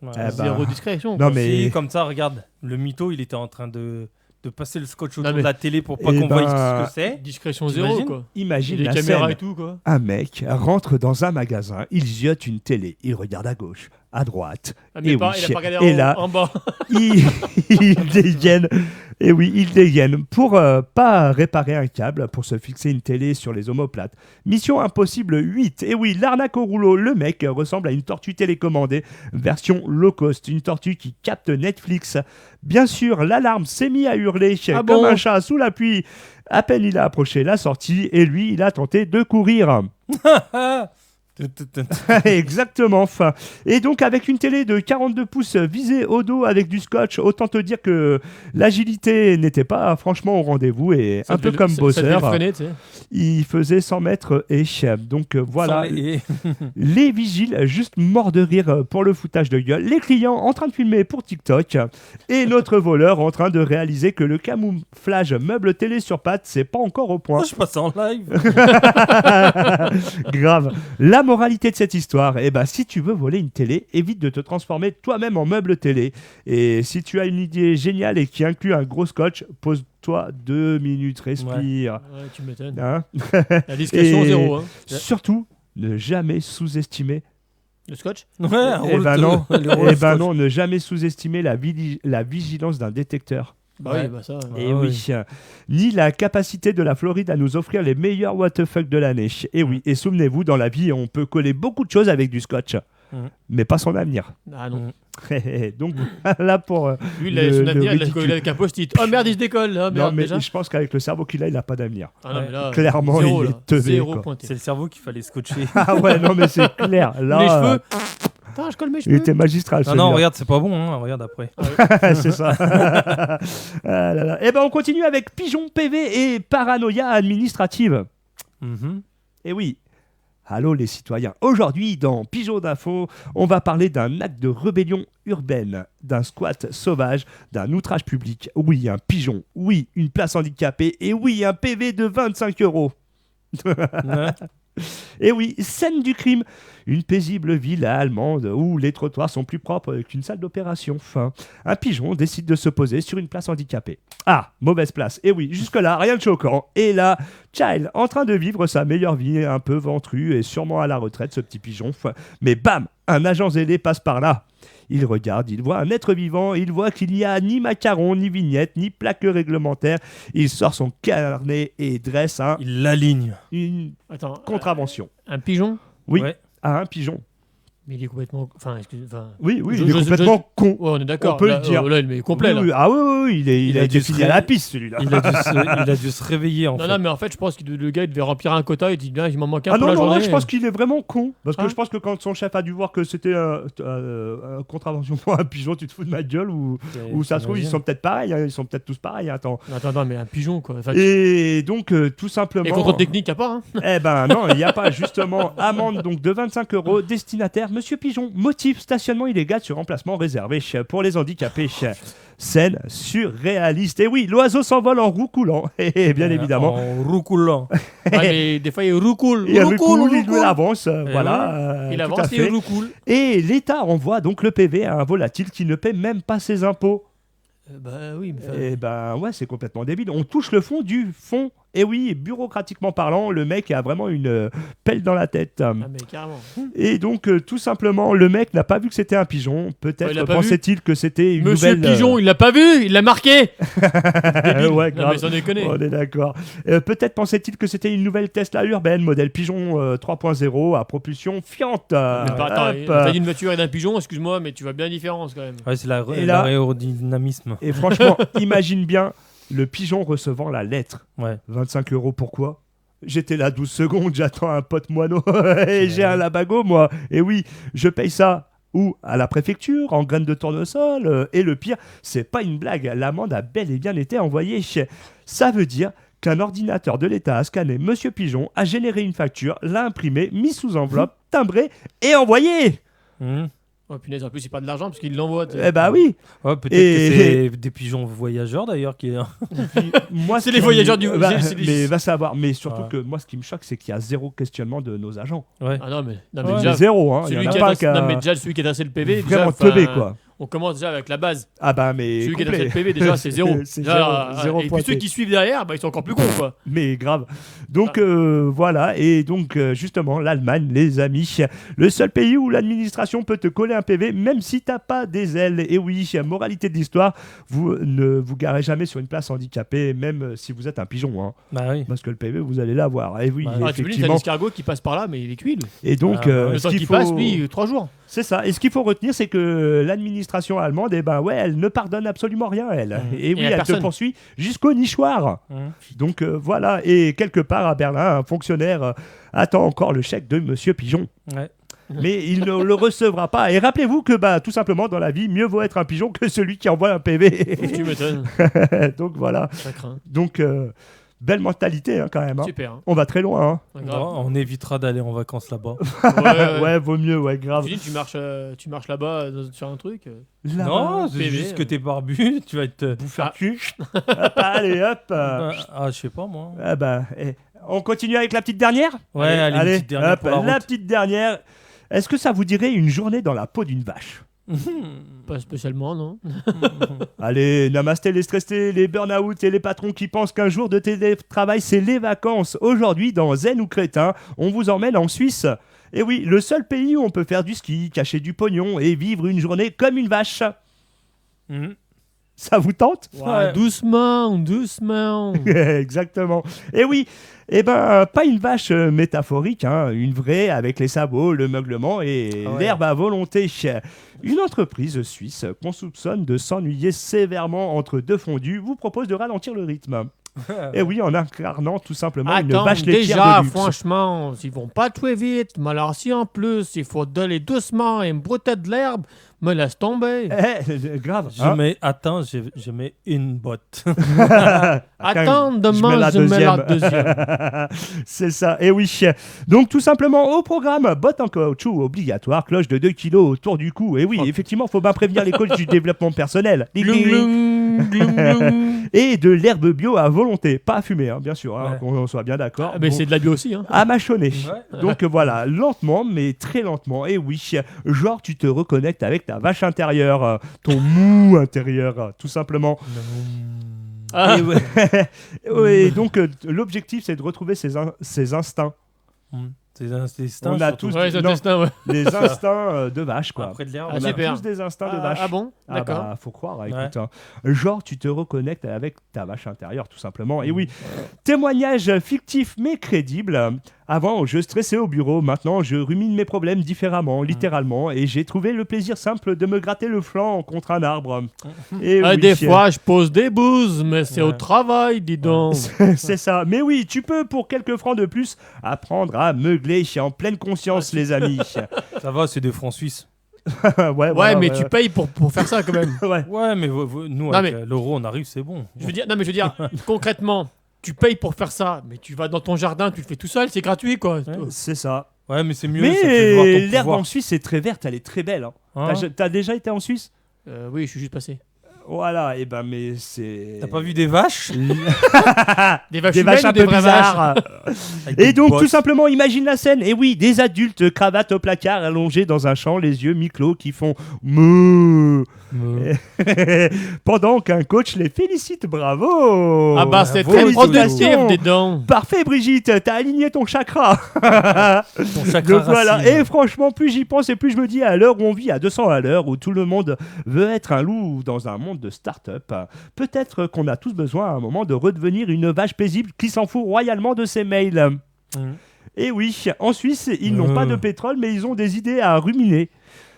Ouais. Eh ben, Zéro discrétion. non, quoi. mais- Si, comme ça, regarde. Le mytho, il était en train de passer le scotch autour Non, mais- de la télé pour pas Eh qu'on ben, voie ce que c'est. Discrétion T'imagines zéro, quoi. Imagine Les la caméras scène. et tout, quoi. Un mec rentre dans un magasin, il ziote une télé, il regarde à gauche, à droite, Ah, mais et pas, oui. il a pas regardé Et là, en bas. il dégaine. Et oui, il dégaine pour pas réparer un câble, pour se fixer une télé sur les omoplates. Mission impossible 8. Et oui, l'arnaque au rouleau. Le mec ressemble à une tortue télécommandée, version low cost, une tortue qui capte Netflix. Bien sûr, l'alarme s'est mise à hurler Ah comme bon un chat sous la pluie. À peine il a approché la sortie, et lui, il a tenté de courir. Exactement. Enfin. Et donc avec une télé de 42 pouces visée au dos avec du scotch, autant te dire que l'agilité n'était pas franchement au rendez-vous et Ça un peu devait- comme ça devait le Bosseur, freiner, tu sais. il faisait 100 mètres et donc voilà. Sans les- Les vigiles juste morts de rire pour le foutage de gueule, les clients en train de filmer pour TikTok et notre voleur en train de réaliser que le camouflage meuble télé sur pattes c'est pas encore au point. Oh, je passe en live. Grave. La moralité de cette histoire, eh ben, si tu veux voler une télé, évite de te transformer toi-même en meuble télé. Et si tu as une idée géniale et qui inclut un gros scotch, pose-toi 2 minutes, respire. Ouais, tu m'étonnes. Hein La discrétion Et zéro. Hein. Surtout, ne jamais sous-estimer. Le scotch. Ouais, un Eh rouleau ben de- non, le rouleau de eh ben scotch. non, ne jamais sous-estimer la vigilance d'un détecteur. Bah Ouais. oui, bah ça. Ouais. Et oui, ni la capacité de la Floride à nous offrir les meilleurs what the fuck de l'année. Et oui, et souvenez-vous, dans la vie, on peut coller beaucoup de choses avec du scotch, mais pas son avenir. Ah non. Donc voilà pour. Lui, le- son le avenir, il l'a ridicule. collé avec un post-it. Oh merde, il se décolle. Ah Non, merde, mais déjà. je pense qu'avec le cerveau qu'il a, il n'a pas d'avenir. Ah non, mais là, Clairement, zéro, il est là. teubé, Zéro quoi. pointé. C'est le cerveau qu'il fallait scotcher. Ah ouais, non, mais c'est clair. Là, Les cheveux. Attends, je colle mes il cheveux. était magistral. Ah non, regarde, c'est pas bon, hein. Regarde après. C'est ça. Ah là là. Eh ben, on continue avec Pigeon PV et paranoïa administrative. Mhm. Eh oui. Allô les citoyens. Aujourd'hui, dans Pigeon d'Info, on va parler d'un acte de rébellion urbaine, d'un squat sauvage, d'un outrage public. Oui, un pigeon. Oui, une place handicapée. Et oui, un PV de 25 €. Ouais. Et oui, scène du crime. Une paisible villa allemande où les trottoirs sont plus propres qu'une salle d'opération. Fin. Un pigeon décide de se poser sur une place handicapée. Ah, mauvaise place. Et oui, jusque-là, rien de choquant. Et là, Child, en train de vivre sa meilleure vie, un peu ventru et sûrement à la retraite, ce petit pigeon. Fin. Mais bam, un agent zélé passe par là. Il regarde, il voit un être vivant, il voit qu'il n'y a ni macaron, ni vignette, ni plaque réglementaire. Il sort son carnet et dresse Il l'aligne. une Attends, contravention. un pigeon. Oui, Ouais. à un pigeon. Mais il est complètement. Enfin, Oui, Je- il est je- complètement con. Ouais, on est d'accord. On peut là, le dire. Là, il est complet. Oui, Là. oui. Ah oui, il a a été dû se fini à ré- la piste, celui-là. Il a dû se réveiller en Non, fait. non, mais en fait, je pense que le gars, il devait remplir un quota. Il dit, bien, il m'en manque un Ah pour non, la non, journée. je pense qu'il est vraiment con. Parce que Hein je pense que quand son chef a dû voir que c'était contravention pour un pigeon, tu te fous de ma gueule ou ça se trouve, ils sont peut-être pareils. Hein, ils sont peut-être tous pareils. Attends. Attends, mais un pigeon, quoi. Enfin, Et donc, tout simplement. et contrôle technique, y a pas, hein. Eh ben non, il n'y a pas. Justement, amende donc de 25 €. Destinataire, Monsieur Pigeon. Motif, stationnement illégal sur emplacement réservé pour les handicapés. Scène surréaliste. Et oui, l'oiseau s'envole en roucoulant. Et bien évidemment. En roucoulant. Ouais, mais des fois, il roucoule. Il roucoule, il avance. Eh Voilà. Il tout à avance et fait. il roucoule. Et l'État envoie donc le PV à un volatile qui ne paie même pas ses impôts. Bah oui, mais. Et ben ouais, c'est complètement débile. On touche le fond du fond. Et oui, bureaucratiquement parlant, le mec a vraiment une pelle dans la tête. Ah, mais carrément. Et donc, tout simplement, le mec n'a pas vu que c'était un pigeon. Ouais, il Peut-être a pas pensait-il que c'était une Monsieur nouvelle... Pigeon, il l'a pas vu, il l'a marqué. ouais, Non, grave. mais sans déconner. On est d'accord. Peut-être pensait-il que c'était une nouvelle Tesla urbaine, modèle Pigeon 3.0 à propulsion fiante. Mais pas, attends, Hop. t'as dit une voiture et d'un pigeon, excuse-moi, mais tu vois bien la différence quand même. Ouais, c'est Et là- l'aérodynamisme. Et franchement, imagine bien le pigeon recevant la lettre. Ouais. 25 € pourquoi? J'étais là 12 secondes, j'attends un pote moineau et j'ai un labago moi. Et oui, je paye ça ou à la préfecture, en graines de tournesol. Et le pire, c'est pas une blague, l'amende a bel et bien été envoyée. Ça veut dire qu'un ordinateur de l'État a scanné Monsieur Pigeon, a généré une facture, l'a imprimée, mis sous enveloppe, timbré et envoyé. Mhm. Oh punaise, en plus, c'est pas de l'argent parce qu'il l'envoie. Eh bah oui. Ouais, peut-être Et- que c'est des pigeons voyageurs d'ailleurs qui. Moi, C'est ce les qui- voyageurs du- Bah, c'est les- Mais va savoir. Mais surtout Ouais. que moi, ce qui me choque, c'est qu'il y a zéro questionnement de nos agents. Ouais. Ah non, mais Ouais. déjà, Zéro, hein. Il y celui en a qui pas a qu'à- non, mais déjà, celui qui a dressé le PV, vraiment déjà, teubé, enfin, quoi. On commence déjà avec la base. Ah bah mais Celui qui a dressé complet. le PV, déjà, c'est zéro. C'est Déjà, zéro et puis pointé. ceux qui suivent derrière, bah, ils sont encore plus cons, quoi. Mais grave. Donc Ah. voilà, et donc justement l'Allemagne, les amis, le seul pays où l'administration peut te coller un PV même si t'as pas des ailes. Et oui, moralité de l'histoire, vous ne vous garez jamais sur une place handicapée, même si vous êtes un pigeon, hein, Bah oui. parce que le PV vous allez l'avoir. Et oui, Bah, Ah, tu veux dire, t'as effectivement. l'escargot qui passe par là, mais il est cuit. lui. Et donc Ah, bah, ce Le temps qu'il qu'il faut, passe, lui, 3 jours. c'est ça. Et ce qu'il faut retenir, c'est que l'administration allemande, eh ben ouais, elle ne pardonne absolument rien, elle. Mmh. Et oui, à elle te personne. poursuit jusqu'au nichoir. Mhm. Donc voilà, et quelque part à Berlin, un fonctionnaire attend encore le chèque de Monsieur Pigeon. Ouais. Mais il ne le recevra pas. Et rappelez-vous que bah, tout simplement dans la vie, mieux vaut être un pigeon que celui qui envoie un PV. Tu m'étonnes. Donc voilà. Ça craint. Donc belle mentalité hein, quand même. Hein. Super. Hein. On va très loin. Hein. Ouais, Bon, grave. on évitera d'aller en vacances là-bas. Ouais, vaut mieux, ouais, grave. Tu dis, tu marches là-bas sur un truc. Là-bas, Non, c'est PV, juste que t'es barbu, tu vas être. bouffer le cul. Hop, allez, hop. Ah, je sais pas moi. Ah bah, on continue avec la petite dernière. Ouais, allez, une petite dernière hop, pour la la route. petite dernière. Est-ce que ça vous dirait une journée dans la peau d'une vache? Pas spécialement, non. Allez, namasté les stressés, les burn-out et les patrons qui pensent qu'un jour de télétravail, c'est les vacances. Aujourd'hui, dans Zen ou Crétin, on vous emmène en Suisse. Et oui, le seul pays où on peut faire du ski, cacher du pognon et vivre une journée comme une vache. Mhm. Ça vous tente? Ouais. Doucement, doucement. Exactement. Et oui, pas une vache métaphorique, hein, une vraie avec les sabots, le meuglement et Ah ouais. l'herbe à volonté. Une entreprise suisse qu'on soupçonne de s'ennuyer sévèrement entre deux fondus vous propose de ralentir le rythme. Et oui, en incarnant tout simplement une Attends, vache laitière déjà, de luxe. franchement, ils vont pas très vite. Mais alors, si en plus, il faut donner doucement et me brouter de l'herbe, me laisse tomber. Grave. Je hein. mets, attends, je mets une botte. Attends, je mets demain, la je mets la deuxième. deuxième. C'est ça, et oui. Donc tout simplement au programme, bottes en caoutchouc obligatoire, cloche de 2 kg autour du cou. Et oui, effectivement, faut bien prévenir les coachs du développement personnel. Gloum, gloum, gloum, gloum. Et de l'herbe bio à volonté, pas à fumer, hein, bien sûr, hein, Ouais. qu'on soit bien d'accord. Ah, mais Bon, c'est de la bio aussi. Hein. à mâchonner. Ouais. Donc voilà, lentement, mais très lentement. Et oui, genre tu te reconnectes avec ta vache intérieure, ton mou intérieur, tout simplement. Ah, Et, ouais. Ouais, donc l'objectif, c'est de retrouver ses instincts. C'est un destin. On a surtout. tous ouais, c'est non, intestin, ouais. les instincts de vache, quoi. Après de l'herbe. Ah, On a super. tous des instincts de Ah, vache. ah bon, Ah d'accord. bah, faut croire, écoute. Hein. Genre, tu te reconnectes avec ta vache intérieure, tout simplement. Et oui, témoignage fictif mais crédible. Avant, je stressais au bureau. Maintenant, je rumine mes problèmes différemment, littéralement. Et j'ai trouvé le plaisir simple de me gratter le flanc contre un arbre. Et oui, Des fois, je pose des bouses, mais c'est au Ouais. travail, dis donc. c'est ça. Mais oui, tu peux, pour quelques francs de plus, apprendre à meugler en pleine conscience, les amis. Ça va, c'est des francs suisses. Ouais, Ouais, mais tu payes pour faire ça quand même. Ouais. Ouais, mais nous, Non, avec mais- l'euro, on arrive, c'est bon. Je veux dire, non, mais je veux dire, concrètement, tu payes pour faire ça, mais tu vas dans ton jardin, tu le fais tout seul, c'est gratuit, quoi. Ouais. C'est ça. Ouais, mais c'est mieux. ça fait voir Mais ton l'herbe pouvoir. en Suisse est très verte, elle est très belle. Hein. Hein T'as déjà été en Suisse? Oui, je suis juste passé. Voilà, et ben mais c'est. T'as pas vu des vaches Des vaches Des humaines vaches ou un des peu vraies bizarres. avec Et des donc bottes. tout simplement, imagine la scène. Et oui, des adultes cravates au placard, allongés dans un champ, les yeux mi-clos, qui font meuh pendant qu'un coach les félicite. Bravo. Ah bah c'est bravo, très félicitations. productif, dis donc. Parfait, Brigitte, t'as aligné ton chakra. Ton chakra Donc voilà, racine. et franchement, plus j'y pense et plus je me dis, à l'heure où on vit à 200 à l'heure, où tout le monde veut être un loup dans un monde de start-up, peut-être qu'on a tous besoin à un moment de redevenir une vache paisible qui s'en fout royalement de ses mails. Mhm. Et oui, en Suisse, ils n'ont pas de pétrole, mais ils ont des idées à ruminer.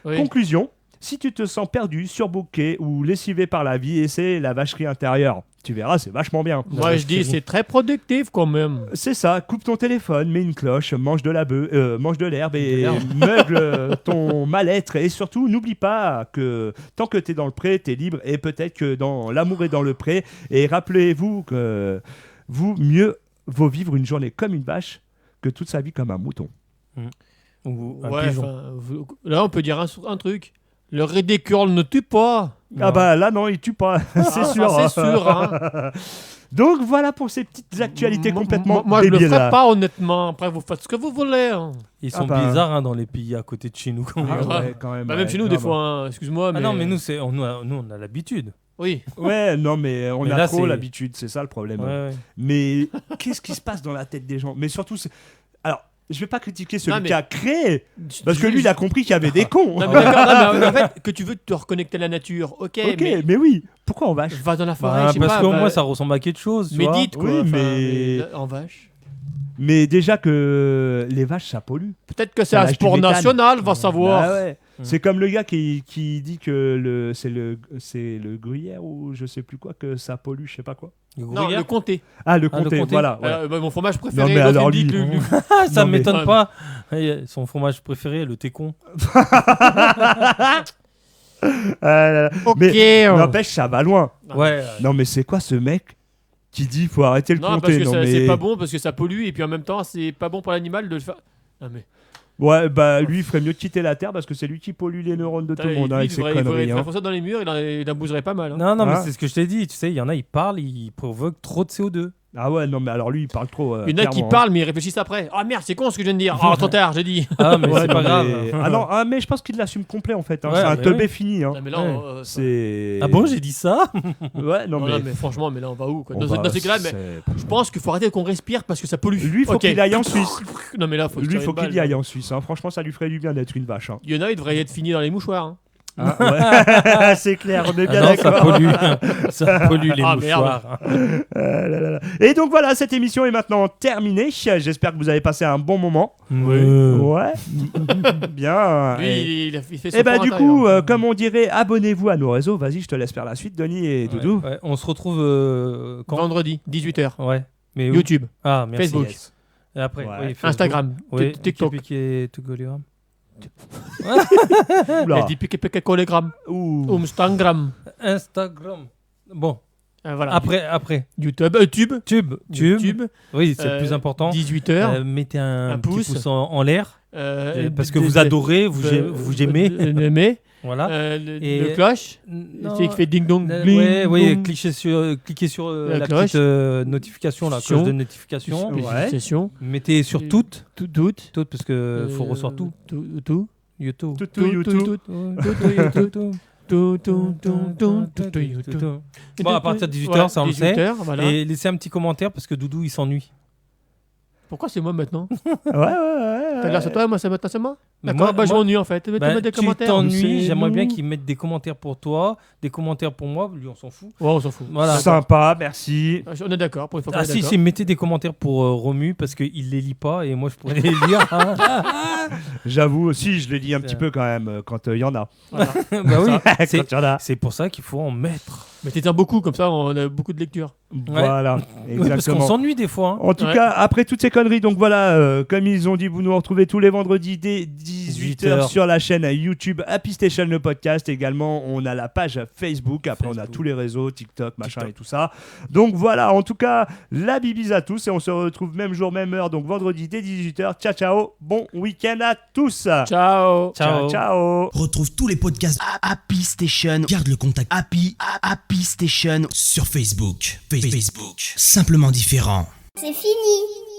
Oui. Conclusion, si tu te sens perdu, surbooké ou lessivé par la vie, essaie la vacherie intérieure. Tu verras, c'est vachement bien. Moi je dis c'est très productif quand même. C'est ça, coupe ton téléphone, mets une cloche, mange de l'herbe et l'herbe. meugle ton mal-être. Et surtout, n'oublie pas que tant que t'es dans le pré, t'es libre. Et peut-être que dans l'amour est dans le pré. Et rappelez-vous que mieux vaut vivre une journée comme une vache que toute sa vie comme un mouton. Ou un Ouais, pigeon. enfin, là on peut dire un truc. Le ridicule ne tue pas. Ah bah là non, il tue pas, c'est Ah, sûr. ça, c'est sûr. Hein. Donc voilà pour ces petites actualités complètement Moi je le débiles. ferai pas honnêtement. Après vous faites ce que vous voulez. Hein. Ils sont bah. bizarres hein, dans les pays à côté de chez nous. quand Ah même. ouais, quand même. Bah, même ouais, chez nous des grave. fois. Hein. Excuse-moi Ah mais. non, mais nous, on a l'habitude. Oui. Ouais, non mais on Mais a là, trop c'est- l'habitude, c'est ça le problème. Ouais, ouais. Mais qu'est-ce qui se passe dans la tête des gens? Mais surtout, alors, je vais pas critiquer celui Non, mais- qui a créé, parce que lui, il a compris qu'il y avait des cons. Non, mais d'accord, non, mais en fait, que tu veux te reconnecter à la nature, ok, Ok, mais oui. Pourquoi en vache? va dans la forêt, Bah, je sais parce pas. qu'au va- moins, ça ressemble à quelque chose. Tu vois. médite, quoi. Oui, enfin, mais- en vache. Mais déjà que les vaches, ça pollue. Peut-être que c'est Ça un lâche du sport méthane. national, va savoir. Bah ouais. C'est comme le gars qui dit que c'est le gruyère ou je sais plus quoi, que ça pollue, je sais pas quoi. Le Non, gruyère. le comté. Ah, le Ah, le comté, comté. voilà. Ouais. Bah, mon fromage préféré. Non, mais l'autre, alors il dit lui- que le- Ah, ça Non, mais- m'étonne pas. Son fromage préféré, le técon. Ok. Mais n'empêche, ça va loin. Non. Ouais. Non, mais c'est quoi ce mec qui dit faut arrêter le Non, parce comté? que Non, ça- mais c'est pas bon, parce que ça pollue, et puis en même temps, c'est pas bon pour l'animal de le faire. Non, mais. Ouais, bah lui, il ferait mieux de quitter la Terre parce que c'est lui qui pollue les neurones de tout le monde avec ses Il conneries. ferait hein. ça dans les murs, il en bougerait pas mal. Hein. Non, mais Hein c'est ce que je t'ai dit. Tu sais, il y en a, ils parlent, ils provoquent trop de CO2. Ah ouais, non, mais alors lui, il parle trop. Il y en a qui clairement, hein. parlent, mais ils réfléchissent après. Ah merde, c'est con ce que je viens de dire. Ah, trop tard, j'ai dit. Ah, mais Ouais, c'est non, pas grave. mais- Ah non, mais je pense qu'il l'assume complet en fait. Hein. Ouais, C'est un mais teubé oui. fini. Hein. Non, mais là, Ouais. C'est. Ah bon, j'ai dit ça? Ouais, non, non, mais. mais franchement, mais là, on va où quoi. on Dans va- ces cas-là, mais c'est- je pense qu'il faut arrêter qu'on respire parce que ça pollue. Lui, faut Ok. qu'il aille en Suisse. Non, mais là, faut Lui, faut qu'il y aille en Suisse. Hein. Franchement, ça lui ferait du bien d'être une vache. Hein. Il y en a, il devrait être fini dans les mouchoirs. Hein. Hein, ouais. C'est clair, on est bien Ah non, ça d'accord. pollue. Ça pollue les Ah, mouchoirs. Là, là, là. Et donc voilà, cette émission est maintenant terminée. J'espère que vous avez passé un bon moment. Ouais. Bien. Lui, il fait son Et bah fort du intérieur. coup, comme on dirait, abonnez-vous à nos réseaux. Vas-y, je te laisse faire la suite, Denis et Doudou. Ouais, on se retrouve quand? Vendredi, 18h. Ouais. Mais où? YouTube, Ah, merci. Facebook. Yes. Et après, Ouais. oui, Facebook. Instagram, Oui, TikTok. et Telegram. Oula. Elle dit pique Telegram, Ouh. Instagram. Instagram. Bon, Voilà. après. YouTube, Tube. Oui, c'est le plus important. 18h. Mettez un pouce. petit pouce en l'air. Parce que vous adorez, vous aimez. aimez. Voilà. Et- Le cloche. Non, Celui qui fait ding dong. ouais, bling, oui, dong. cliquez sur La la cloche. petite notification, la Notification. cloche de notification. Ouais. Session. Mettez sur toutes, Toutes. parce que faut recevoir tout. Tout. YouTube. Tout YouTube. Bon, à partir de 18h, ça on le sait. 18h, voilà. Et laissez un petit commentaire parce que Doudou il s'ennuie. Pourquoi c'est moi maintenant Ouais. Tout à l'heure c'est toi, moi c'est maintenant c'est moi. Mais D'accord, moi- je m'ennuie en fait. Bah, Mettez des tu commentaires. t'ennuies, C'est j'aimerais bien nous. qu'ils mettent des commentaires pour toi, des commentaires pour moi, lui on s'en fout. Ouais, on s'en fout. Voilà. Sympa, merci. On est d'accord. Pour une fois qu'on Ah est si, d'accord. si, mettez des commentaires pour Romu parce qu'il les lit pas et moi je pourrais les lire. hein. J'avoue aussi, je le dis un petit peu quand même quand il y en a. Voilà. Bah oui, Quand c'est il y en a. c'est pour ça qu'il faut en mettre. Mettez-en beaucoup, comme ça on a beaucoup de lectures. Voilà, Oui, parce qu'on exactement. s'ennuie des fois. hein. En tout Ouais. cas, après toutes ces conneries, donc voilà, comme ils ont dit, vous nous retrouvez tous les vendredis dès 18h 18h. sur la chaîne YouTube Happy Station le podcast. Également, on a la page Facebook. Après, on a tous les réseaux, TikTok, machin et tout ça. Donc voilà, en tout cas, la bibise à tous et on se retrouve même jour, même heure, donc vendredi dès 18h. Ciao, ciao. Bon week-end à tous. Ciao. Ciao, ciao. Retrouve tous les podcasts Happy Station. Garde le contact Happy Station sur Facebook. Facebook. Simplement différent. C'est fini.